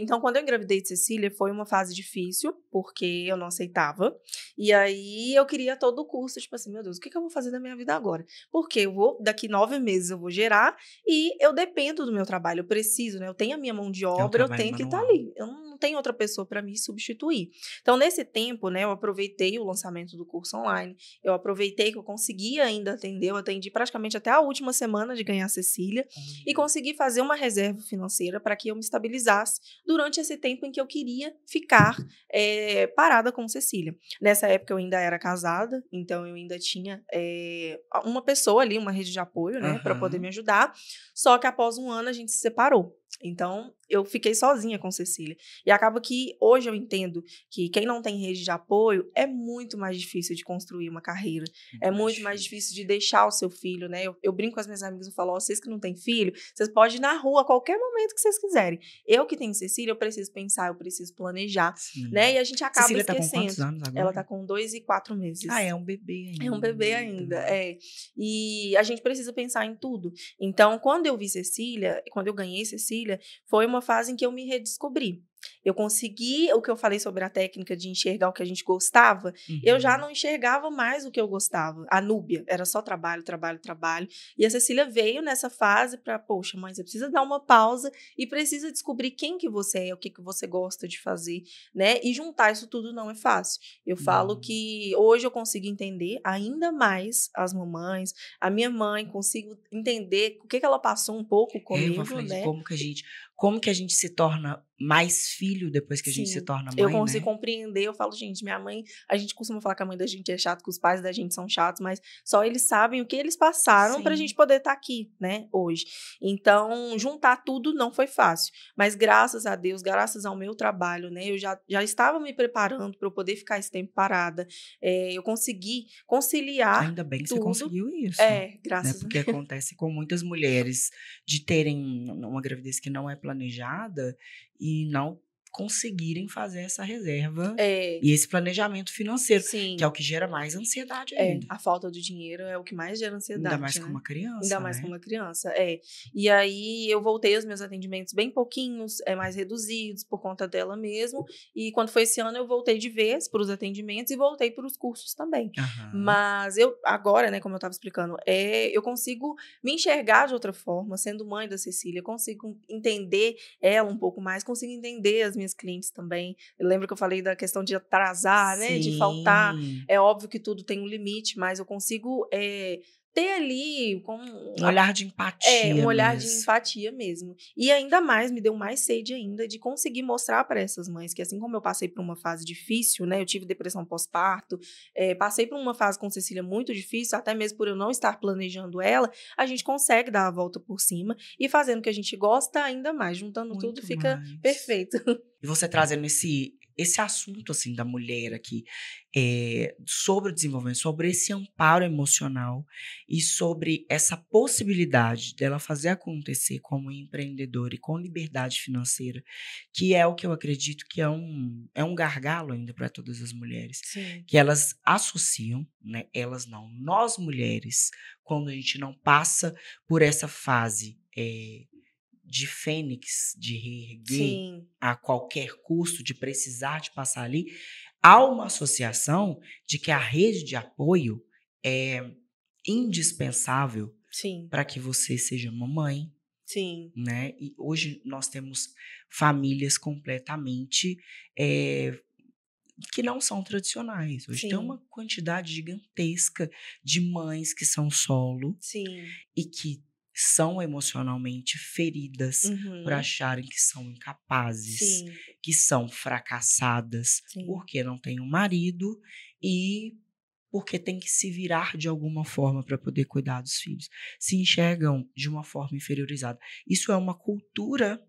Então, quando eu engravidei de Cecília, foi uma fase difícil, porque eu não aceitava. E aí, eu queria todo o curso, tipo assim, meu Deus, o que eu vou fazer da minha vida agora? Porque daqui 9 meses eu vou gerar e eu dependo do meu trabalho, eu preciso, né? Eu tenho a minha mão de obra, eu trabalho tenho que estar manual. ali. Eu não tenho outra pessoa para me substituir. Então, nesse tempo, né, eu aproveitei o lançamento do curso online, eu aproveitei que eu conseguia ainda atender, eu atendi praticamente até a última semana de ganhar Cecília e consegui fazer uma reserva financeira para que eu me estabilizasse durante esse tempo em que eu queria ficar parada com Cecília. Nessa época eu ainda era casada, então eu ainda tinha uma pessoa ali, uma rede de apoio, né, para poder me ajudar. Só que após um ano a gente se separou. Então, eu fiquei sozinha com Cecília. E acaba que hoje eu entendo que quem não tem rede de apoio é muito mais difícil de construir uma carreira. É muito mais difícil de deixar o seu filho, né? Eu brinco com as minhas amigas, eu falo, vocês que não têm filho, vocês podem ir na rua a qualquer momento que vocês quiserem. Eu que tenho Cecília, eu preciso pensar, eu preciso planejar, Sim. né? E a gente acaba Cecília esquecendo. Tá com quantos anos agora? Ela tá com 2 e 4 meses. Ah, é um bebê ainda. É um bebê ainda, E a gente precisa pensar em tudo. Então, quando eu vi Cecília, quando eu ganhei Cecília, foi uma fase em que eu me redescobri. Eu consegui, o que eu falei sobre a técnica de enxergar o que a gente gostava, eu já não enxergava mais o que eu gostava. A Núbia, era só trabalho, trabalho, trabalho. E a Cecília veio nessa fase para, poxa, mãe, você precisa dar uma pausa e precisa descobrir quem que você é, o que que você gosta de fazer, né? E juntar isso tudo não é fácil. Eu falo que hoje eu consigo entender ainda mais as mamães, a minha mãe, consigo entender o que que ela passou um pouco comigo, eu falei, né? Como que a gente se torna mais filho depois que a gente se torna mãe, eu consigo né? compreender, eu falo, gente, minha mãe, a gente costuma falar que a mãe da gente é chata, que os pais da gente são chatos, mas só eles sabem o que eles passaram pra gente poder estar aqui, né, hoje. Então, juntar tudo não foi fácil, mas graças a Deus, graças ao meu trabalho, né, eu já estava me preparando para eu poder ficar esse tempo parada, eu consegui conciliar Ainda bem que tudo. você conseguiu isso. Graças né? Porque acontece com muitas mulheres de terem uma gravidez que não é planejada e não conseguirem fazer essa reserva e esse planejamento financeiro, Sim. que é o que gera mais ansiedade ainda. A falta do dinheiro é o que mais gera ansiedade, Ainda mais né? com uma criança, Ainda mais né? com uma criança, E aí eu voltei aos meus atendimentos bem pouquinhos, mais reduzidos por conta dela mesmo. E quando foi esse ano eu voltei de vez para os atendimentos e voltei para os cursos também. Mas eu agora, né, como eu estava explicando, eu consigo me enxergar de outra forma, sendo mãe da Cecília, consigo entender ela um pouco mais, consigo entender as minhas clientes também. Eu lembro que eu falei da questão de atrasar, né, de faltar. É óbvio que tudo tem um limite, mas eu consigo ter ali um olhar de empatia um olhar mesmo. de empatia mesmo. E ainda mais, me deu mais sede ainda de conseguir mostrar para essas mães que assim como eu passei por uma fase difícil, né, eu tive depressão pós-parto, passei por uma fase com Cecília muito difícil, até mesmo por eu não estar planejando ela, a gente consegue dar a volta por cima e fazendo o que a gente gosta ainda mais, juntando muito tudo fica mais. Perfeito. E você trazendo esse assunto, assim, da mulher aqui, sobre o desenvolvimento, sobre esse amparo emocional e sobre essa possibilidade dela fazer acontecer como empreendedora e com liberdade financeira, que é o que eu acredito que é um gargalo ainda para todas as mulheres. Sim. Que elas associam, né? Elas não, nós mulheres, quando a gente não passa por essa fase de fênix, de reerguer a qualquer custo, de precisar de passar ali, há uma associação de que a rede de apoio é indispensável para que você seja mamãe. Né? E hoje nós temos famílias completamente que não são tradicionais. Hoje tem Sim. uma quantidade gigantesca de mães que são solo Sim. e que são emocionalmente feridas por Uhum. acharem que são incapazes, Sim. que são fracassadas, Sim. porque não têm um marido e porque tem que se virar de alguma forma para poder cuidar dos filhos. Se enxergam de uma forma inferiorizada. Isso é uma cultura,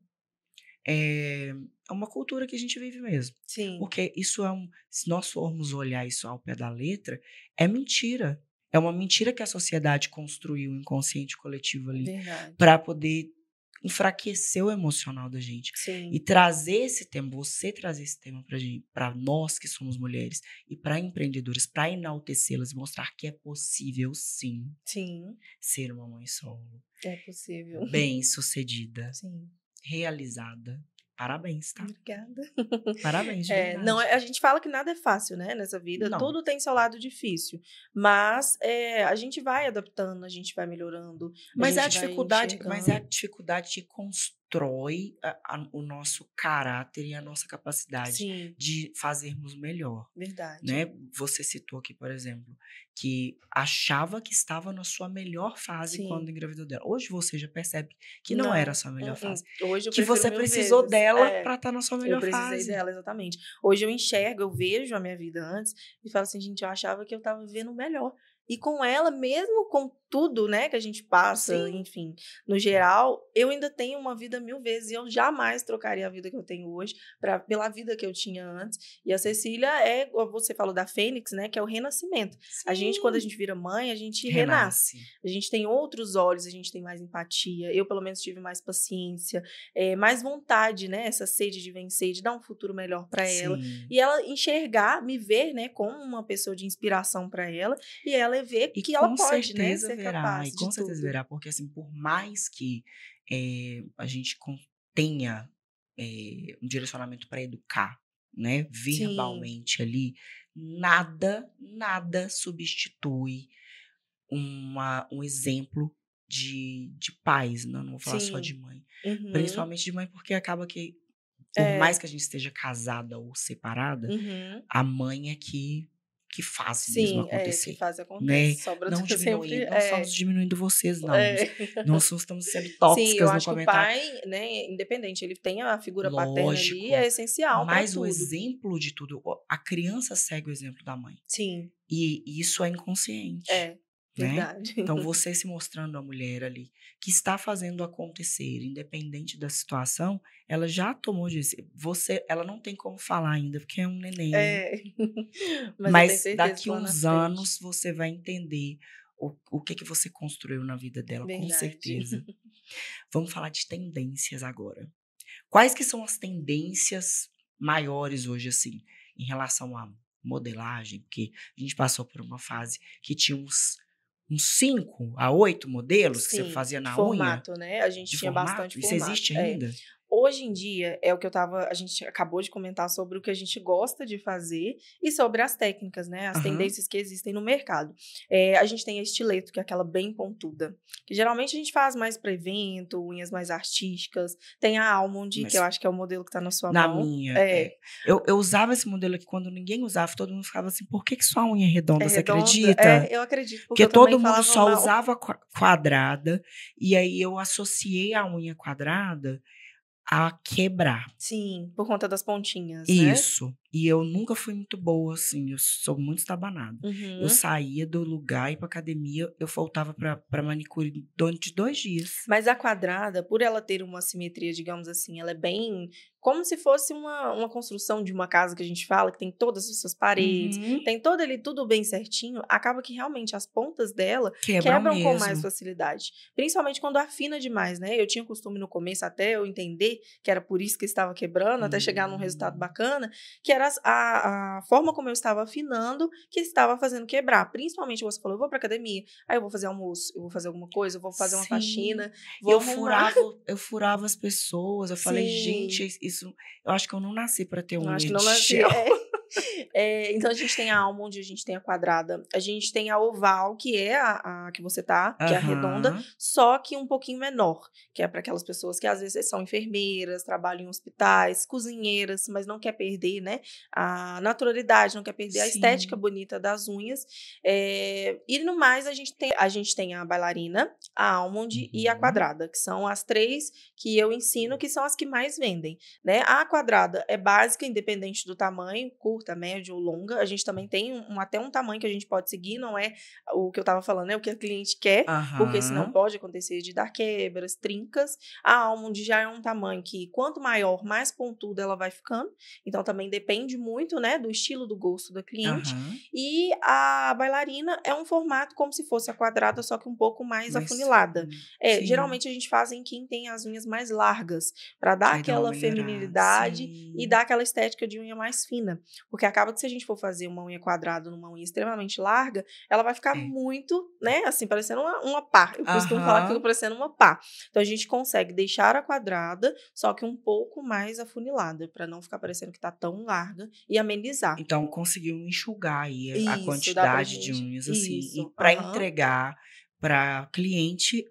é uma cultura que a gente vive mesmo. Sim. Porque isso se nós formos olhar isso ao pé da letra, é mentira. É uma mentira que a sociedade construiu, o inconsciente coletivo ali, Verdade. para poder enfraquecer o emocional da gente. Sim. E trazer esse tema, você trazer esse tema para nós que somos mulheres e para empreendedoras, para enaltecê-las e mostrar que é possível, sim, Sim. ser uma mãe solo, É possível. bem-sucedida, Sim. realizada. Parabéns, tá? Obrigada. Parabéns, de Não, verdade. a gente fala que nada é fácil, né, nessa vida. Não. Tudo tem seu lado difícil. Mas a gente vai adaptando, a gente vai melhorando, a Mas é a gente vai dificuldade, mas é a enxergando. dificuldade que constrói o nosso caráter e a nossa capacidade Sim, de fazermos melhor, verdade. né? Você citou aqui, por exemplo, que achava que estava na sua melhor fase quando Sim. engravidou dela. Hoje você já percebe que não era a Não, sua melhor fase, hoje eu que prefiro você mil precisou vezes. dela para estar na sua Eu melhor precisei fase. dela, exatamente. Hoje eu enxergo, eu vejo a minha vida antes e falo assim, gente, eu achava que eu estava vivendo o melhor. E com ela, mesmo com tudo, né, que a gente passa, Sim. enfim, no geral, eu ainda tenho uma vida 1000 vezes e eu jamais trocaria a vida que eu tenho hoje pela vida que eu tinha antes. E a Cecília você falou da Fênix, né, que é o renascimento. A gente, quando a gente vira mãe, a gente renasce. A gente tem outros olhos, a gente tem mais empatia. Eu, pelo menos, tive mais paciência, mais vontade, né, essa sede de vencer, de dar um futuro melhor para ela. Sim. E ela enxergar, me ver, né, como uma pessoa de inspiração para ela, e ela ver E que ela com pode, né, certeza ser verá, capaz e de com certeza tudo. verá, porque assim, por mais que a gente tenha um direcionamento para educar, né, Sim, verbalmente ali, nada substitui um exemplo de pais, não vou falar só de sim. mãe, Uhum. principalmente de mãe, porque acaba que, por mais É. que a gente esteja casada ou separada, Uhum. a mãe é que faz mesmo Sim, que acontecer, faz né. acontece. Sobra Não sempre. diminuindo, não estamos diminuindo vocês não, É. não estamos sendo Sim, eu tóxicas no acho que o comentário. pai, né, independente, ele tem a figura paterna ali, Lógico, é essencial para mas o tudo. exemplo de tudo, a criança segue o exemplo da mãe, Sim, e isso é inconsciente, né. verdade. Então você se mostrando a mulher ali, que está fazendo acontecer, independente da situação, ela já tomou ela não tem como falar ainda, porque é um neném. É. Mas eu tenho Mas certeza daqui que lá na uns frente. anos você vai entender o que você construiu na vida dela, com Verdade. certeza. Vamos falar de tendências agora. Quais que são as tendências maiores hoje, assim, em relação à modelagem? Porque a gente passou por uma fase que tinha uns 5 a 8 modelos que você Sim, fazia de na unha, formato, né, a gente de tinha formato. bastante Isso formato. existe ainda? Hoje em dia, é o que a gente acabou de comentar sobre o que a gente gosta de fazer e sobre as técnicas, né, as Aham. tendências que existem no mercado. A gente tem a estileto, que é aquela bem pontuda, que geralmente a gente faz mais para evento, unhas mais artísticas. Tem a Almond, que eu Mas acho que é o modelo que tá na sua na mão. minha, eu usava esse modelo aqui quando ninguém usava, todo mundo ficava assim: "Por que que sua unha é É redonda?", você redonda? acredita? Eu acredito, porque Porque eu também todo mundo falava só mal. usava quadrada, e aí eu associei a unha quadrada a quebrar. Sim, por conta das pontinhas, né? Isso. E eu nunca fui muito boa, assim, eu sou muito estabanada. Eu Uhum. saía do lugar, ia pra academia, eu voltava pra manicure durante 2 dias. Mas a quadrada, por ela ter uma simetria, digamos assim, ela é bem como se fosse uma construção de uma casa que a gente fala, que tem todas as suas paredes, Uhum. tem todo ali tudo bem certinho, acaba que realmente as pontas dela Quebram quebram com mais mesmo. facilidade. Principalmente quando afina demais, né? Eu tinha costume no começo, até eu entender que era por isso que estava quebrando, até chegar num resultado bacana, que era a forma como eu estava afinando que estava fazendo quebrar. Principalmente você falou, eu vou pra academia, aí eu vou fazer almoço, eu vou fazer alguma coisa, eu vou fazer uma Sim. faxina, E vou arrumar. eu furava as pessoas, eu falei: Sim, "Gente, isso eu acho que eu não nasci pra ter eu unha acho que de não nasci. gel". Então, a gente tem a almond, a gente tem a quadrada, a gente tem a oval, que é a que você tá, que é a redonda, Aham. só que um pouquinho menor, que é para aquelas pessoas que às vezes são enfermeiras, trabalham em hospitais, cozinheiras, mas não quer perder, né, a naturalidade, não quer perder a estética Sim. bonita das unhas. E no mais, a gente tem a bailarina, a almond e a Uhum. quadrada, que são as 3 que eu ensino, que são as que mais vendem, né. A quadrada é básica, independente do tamanho, curta, médio ou longa. A gente também tem até um tamanho que a gente pode seguir, não é o que eu estava falando, é o que a cliente quer, porque senão Aham. pode acontecer de dar quebras, trincas. A almond já é um tamanho que, quanto maior, mais pontuda ela vai ficando. Então, também depende muito, né, do estilo, do gosto da cliente. Aham. E a bailarina é um formato como se fosse a quadrada, só que um pouco mais Mais afunilada. fino. Sim. Geralmente a gente faz em quem tem as unhas mais largas, para dar Que aí dá uma aquela melhorada. feminilidade e Sim. dar aquela estética de unha mais fina. Porque acaba que, se a gente for fazer uma unha quadrada numa unha extremamente larga, ela vai ficar É. muito, né, assim, parecendo uma pá. Eu costumo falar que fica Aham. parecendo uma pá. Então, a gente consegue deixar a quadrada, só que um pouco mais afunilada, para não ficar parecendo que tá tão larga, e amenizar. Então conseguiu enxugar aí a Isso, dá pra quantidade de gente. unhas, assim, e Isso, para aham. entregar para cliente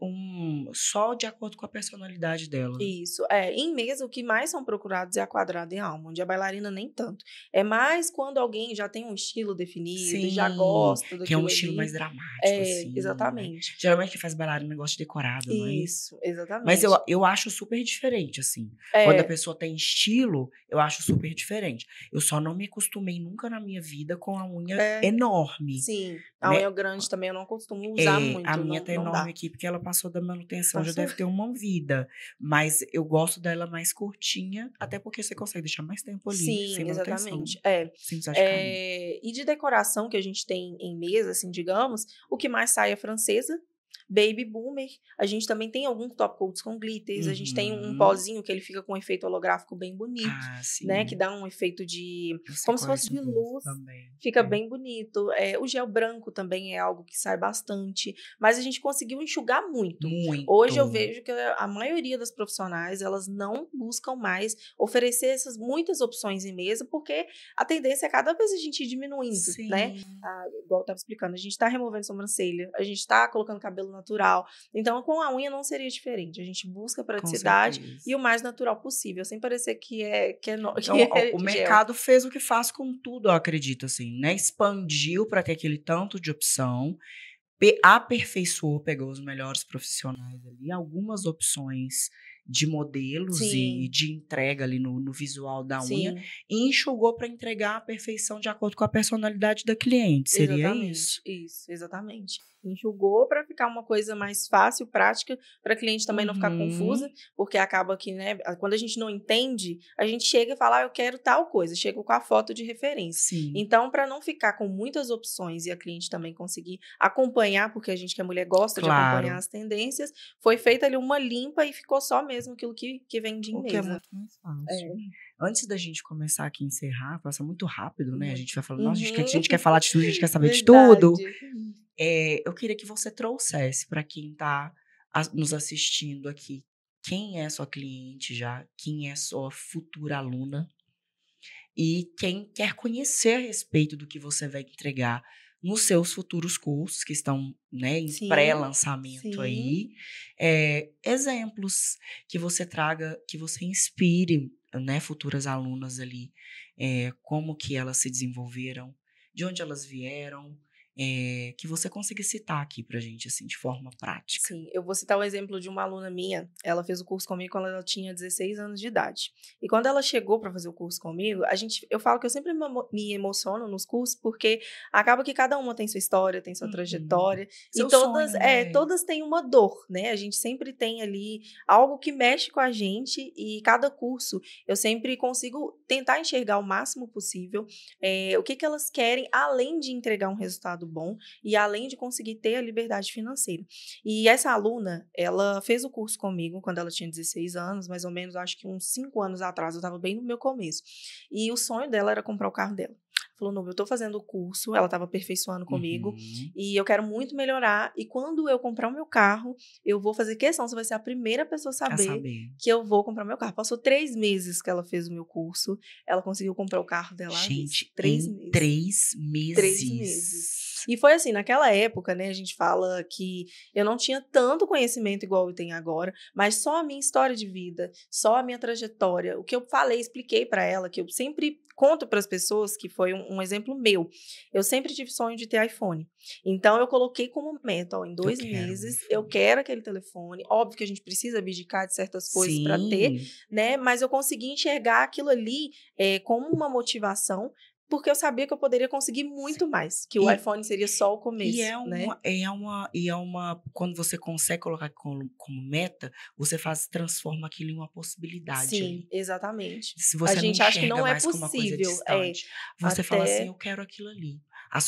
só de acordo com a personalidade dela. Isso, em mesa o que mais são procurados é a quadrada e a almond, a bailarina nem tanto. É mais quando alguém já tem um estilo definido e já Sim, gosta que é um daquilo estilo ali. mais dramático, assim, né. Exatamente. Geralmente quem faz bailarina gosta de decorado, não é isso? Isso, Mas exatamente. eu acho super diferente, assim. Quando a É, pessoa tem estilo, eu acho super diferente. Eu só não me acostumei nunca na minha vida com a unha é, enorme, sim. A né. unha grande também eu não costumo usar A muito, minha não tá não enorme dá. aqui, porque ela passou da manutenção, já Passou? deve ter uma vida, mas eu gosto dela mais curtinha, até porque você consegue deixar mais tempo ali, sem Sim, manutenção, exatamente. sem precisar de carinho. E de decoração que a gente tem em mesa, assim, digamos, o que mais sai é francesa, baby boomer. A gente também tem alguns top coats com glitters, a gente tem um Uhum. pozinho que ele fica com um efeito holográfico bem bonito, Ah, né, que sim. dá um efeito de Eu sei como se qual é fosse esse de novo luz, também. fica É. bem bonito. O gel branco também é algo que sai bastante, mas a gente conseguiu enxugar muito. Hoje eu Muito. vejo que a maioria das profissionais, elas não buscam mais oferecer essas muitas opções em mesa, porque a tendência é cada vez a gente ir diminuindo, né. Sim, Igual eu estava explicando, a gente está removendo sobrancelha, a gente está colocando cabelo natural, então com a unha não seria diferente, a gente busca com praticidade e certeza. o mais natural possível, sem parecer que Então, ó, é o gel. mercado fez o que faz com tudo, eu acredito, assim, né, expandiu para ter aquele tanto de opção, aperfeiçoou, pegou os melhores profissionais ali, algumas opções de modelos e Sim, de entrega ali no visual da unha, sim. e enxugou para entregar a perfeição de acordo com a personalidade da cliente, seria Exatamente, isso? isso, exatamente. Enxugou para ficar uma coisa mais fácil, prática, para a cliente também não ficar confusa, Uhum. porque acaba que, né, quando a gente não entende, a gente chega e fala, eu quero tal coisa, chega com a foto de referência. Sim, Então, para não ficar com muitas opções e a cliente também conseguir acompanhar, porque a gente que é mulher gosta de acompanhar claro. as tendências, foi feita ali uma limpa e ficou só mesmo aquilo que vende em O que é mesa. muito mais fácil. É. Antes da gente começar aqui e encerrar, passa muito rápido, né, a gente Muito. vai falando: "Nossa, a Uhum. gente quer falar de tudo, a gente quer saber de tudo". Verdade. Eu queria que você trouxesse para quem está nos assistindo aqui, quem é sua cliente já, quem é sua futura aluna e quem quer conhecer a respeito do que você vai entregar nos seus futuros cursos que estão, né, em Sim, pré-lançamento sim. aí, exemplos que você traga, que você inspire, né, futuras alunas ali, como que elas se desenvolveram, de onde elas vieram, que você consiga citar aqui pra gente, assim, de forma prática. Sim, eu vou citar o exemplo de uma aluna minha, ela fez o curso comigo quando ela tinha 16 anos de idade. E quando ela chegou para fazer o curso comigo, eu falo que eu sempre me emociono nos cursos, porque acaba que cada uma tem sua história, tem sua Uhum. trajetória, e Seu sonho, né? todas têm uma dor, né? A gente sempre tem ali algo que mexe com a gente, e cada curso eu sempre consigo tentar enxergar o máximo possível, o que que elas querem, além de entregar um resultado bom e além de conseguir ter a liberdade financeira. E essa aluna, ela fez o curso comigo quando ela tinha 16 anos, mais ou menos, acho que uns 5 anos atrás, eu estava bem no meu começo. E o sonho dela era comprar o carro dela. Falou, não, eu tô fazendo o curso, ela estava aperfeiçoando comigo, Uhum. e eu quero muito melhorar, e quando eu comprar o meu carro, eu vou fazer questão, você vai ser a primeira pessoa a A saber saber. que eu vou comprar meu carro. Passou 3 meses que ela fez o meu curso, ela conseguiu comprar o carro dela à vista. Gente, 3 em meses. 3 3 meses. meses. E foi assim, naquela época, né, a gente fala que eu não tinha tanto conhecimento igual eu tenho agora, mas só a minha história de vida, só a minha trajetória, o que eu falei, expliquei para ela, que eu sempre conto para as pessoas, que foi um exemplo meu. Eu sempre tive sonho de ter iPhone. Então, eu coloquei como meta, ó, em Eu 2 quero um meses, eu iPhone. quero aquele telefone. Óbvio que a gente precisa abdicar de certas coisas para ter, Sim. né? Mas eu consegui enxergar aquilo ali como uma motivação, porque eu sabia que eu poderia conseguir muito mais, que o E, iPhone seria só o e começo, é né? uma, quando você consegue colocar como meta, você transforma aquilo em uma possibilidade Sim, ali. exatamente. Se A você não gente acha que enxerga não é mais como uma coisa possível, distante, você fala assim, até eu quero aquilo ali.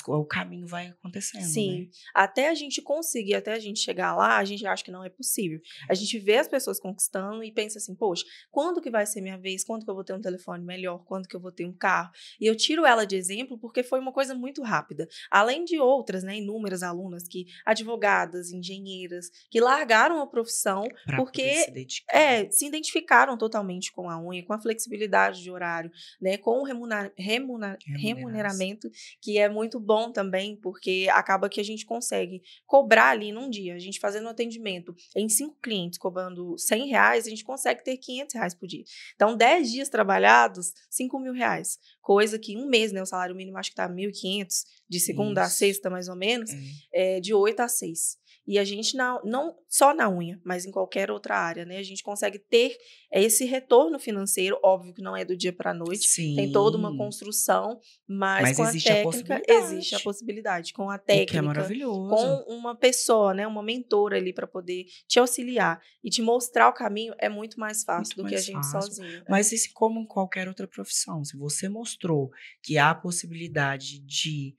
O caminho vai acontecendo, né? sim, até a gente conseguir, até a gente chegar lá, a gente acha que não é possível. A gente vê as pessoas conquistando e pensa assim, poxa, quando que vai ser minha vez? Quando que eu vou ter um telefone melhor? Quando que eu vou ter um carro? E eu tiro ela de exemplo porque foi uma coisa muito rápida. Além de outras, né, inúmeras alunas advogadas, engenheiras, que largaram a profissão Para poder se porque dedicar. se identificaram totalmente com a unha, com a flexibilidade de horário, né, com o Remuneração. remuneramento, que é muito bom também, porque acaba que a gente consegue cobrar ali num dia, a gente fazendo um atendimento em 5 clientes, cobrando R$ 100, a gente consegue ter R$ 500 por dia. Então, 10 dias trabalhados, R$ 5.000, coisa que um mês, né, o salário mínimo acho que está 1.500, de segunda a Isso. sexta mais ou menos, É. de 8 a 6. E a gente, não só na unha, mas em qualquer outra área, né? A gente consegue ter esse retorno financeiro, óbvio que não é do dia para a noite, tem toda uma Sim. construção, mas Mas com a existe a técnica existe a possibilidade. possibilidade. Com a O que é técnica, com maravilhoso. uma pessoa, né, uma mentora ali para poder te auxiliar e te mostrar o caminho, é muito mais fácil Muito do que a mais gente fácil. sozinho. Mas isso como em qualquer outra profissão. Se você mostrou que há a possibilidade de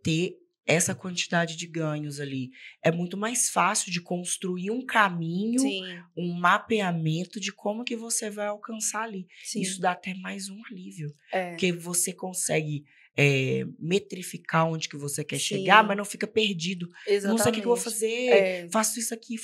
ter essa quantidade de ganhos ali, é muito mais fácil de construir um caminho, Sim, um mapeamento de como que você vai alcançar ali. Isso sim. dá até mais um alívio, É, porque você consegue metrificar onde que você quer chegar, mas sim, não fica perdido. Não sei o que que eu vou exatamente. fazer, É, faço isso aqui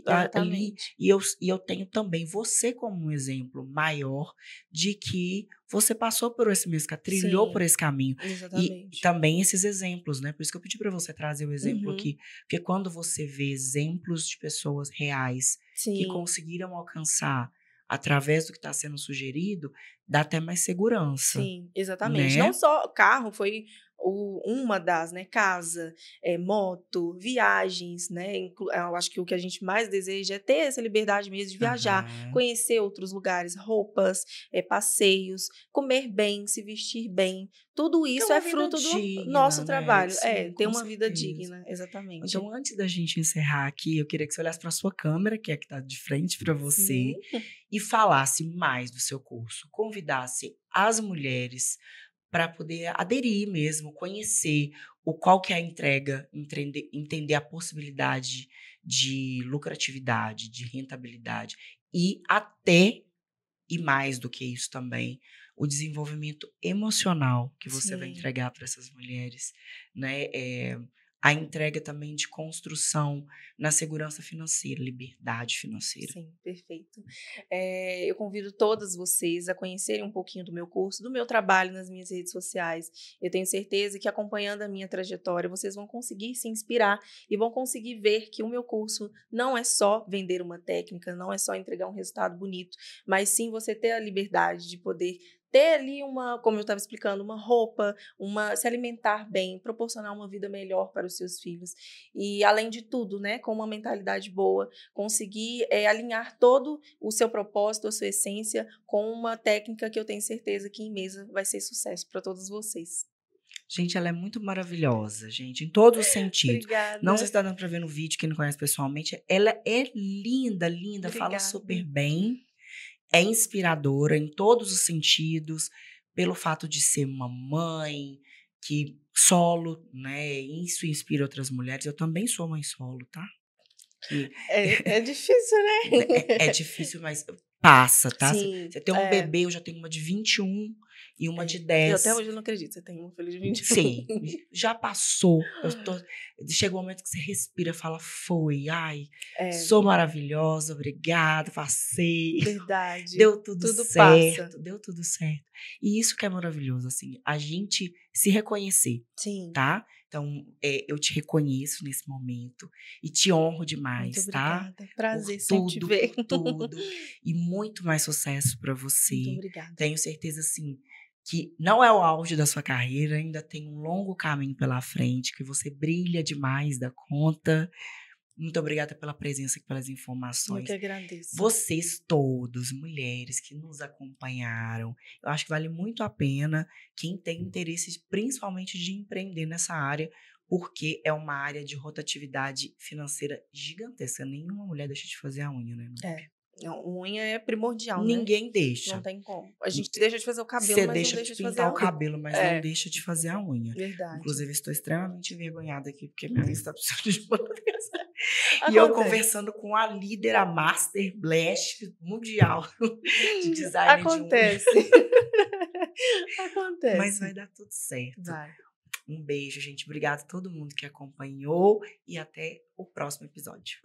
ali, exatamente. e eu tenho também você como um exemplo maior de que você passou por esse mesmo, trilhou por Sim, esse caminho. E exatamente. também esses exemplos, né? Por isso que eu pedi para você trazer o exemplo Uhum. aqui. Porque quando você vê exemplos de pessoas reais que Sim, conseguiram alcançar através do que está sendo sugerido, dá até mais segurança, sim, exatamente. Não né? só carro foi uma das, né? Casa, moto, viagens, né? Eu acho que o que a gente mais deseja é ter essa liberdade mesmo de viajar, Aham. conhecer outros lugares, roupas, passeios, comer bem, se vestir bem. Tudo Ter isso uma é vida fruto do digna, nosso né? trabalho. Sim, Ter com uma vida certeza. digna, exatamente. Então, antes da gente encerrar aqui, eu queria que você olhasse para sua câmera, que é a que está de frente para você, Sim, e falasse mais do seu curso. Convidasse as mulheres para poder aderir mesmo, conhecer qual que é a entrega, entender a possibilidade de lucratividade, de rentabilidade e até, e mais do que isso também, o desenvolvimento emocional que você vai sim. entregar para essas mulheres, né? A entrega também de construção na segurança financeira, liberdade financeira. Sim, perfeito. Eu convido todas vocês a conhecerem um pouquinho do meu curso, do meu trabalho nas minhas redes sociais. Eu tenho certeza que acompanhando a minha trajetória, vocês vão conseguir se inspirar e vão conseguir ver que o meu curso não é só vender uma técnica, não é só entregar um resultado bonito, mas sim você ter a liberdade de poder ter ali como eu estava explicando, uma roupa, se alimentar bem, proporcionar uma vida melhor para os seus filhos. E além de tudo, né, com uma mentalidade boa, conseguir alinhar todo o seu propósito, a sua essência, com uma técnica que eu tenho certeza que em mesa vai ser sucesso para todos vocês. Gente, ela é muito maravilhosa, gente, em todos os sentidos. Não sei Obrigada, se está dando para ver no vídeo, quem não conhece pessoalmente. Ela é linda, linda, fala super obrigada. bem, é inspiradora em todos os sentidos, pelo fato de ser uma mãe que solo, né? Isso inspira outras mulheres. Eu também sou mãe solo, tá? Que É difícil, né? é difícil, mas passa, tá? Sim, Você tem um bebê, eu já tenho uma de 21. e uma de Eu 10. até hoje não acredito, você tem um filho de 21. Sim, já passou. Chega um momento que você respira, fala, foi, ai, sou maravilhosa, obrigada, passei. Verdade. Deu tudo certo, passa. deu tudo certo. E isso que é maravilhoso, assim, a gente se reconhecer, Sim. tá? Então, eu te reconheço nesse momento e te honro demais, Muito tá? obrigada. Prazer Por sempre te tudo, ver. por tudo. E muito mais sucesso pra Muito você. obrigada. Tenho certeza, assim, que não é o auge da sua carreira, ainda tem um longo caminho pela frente, que você brilha demais da conta. Muito obrigada pela presença e pelas Eu informações. que agradeço. Vocês todos, mulheres que nos acompanharam, eu acho que vale muito a pena quem tem interesse, principalmente de empreender nessa área, porque é uma área de rotatividade financeira gigantesca. Nenhuma mulher deixa de fazer a unha, né? Não, unha é primordial, né? Ninguém deixa. Não tem como. A gente deixa de fazer o cabelo, Você mas deixa não deixa de de fazer pintar a o unha. cabelo, mas não deixa de fazer a unha. Verdade. Inclusive, estou extremamente envergonhada aqui, porque minha unha está precisando de manutenção. E Acontece. eu conversando com a líder, a Master Blast mundial de design de unha. Acontece. Acontece. Mas vai dar tudo certo. Vai. Um beijo, gente. Obrigada a todo mundo que acompanhou e até o próximo episódio.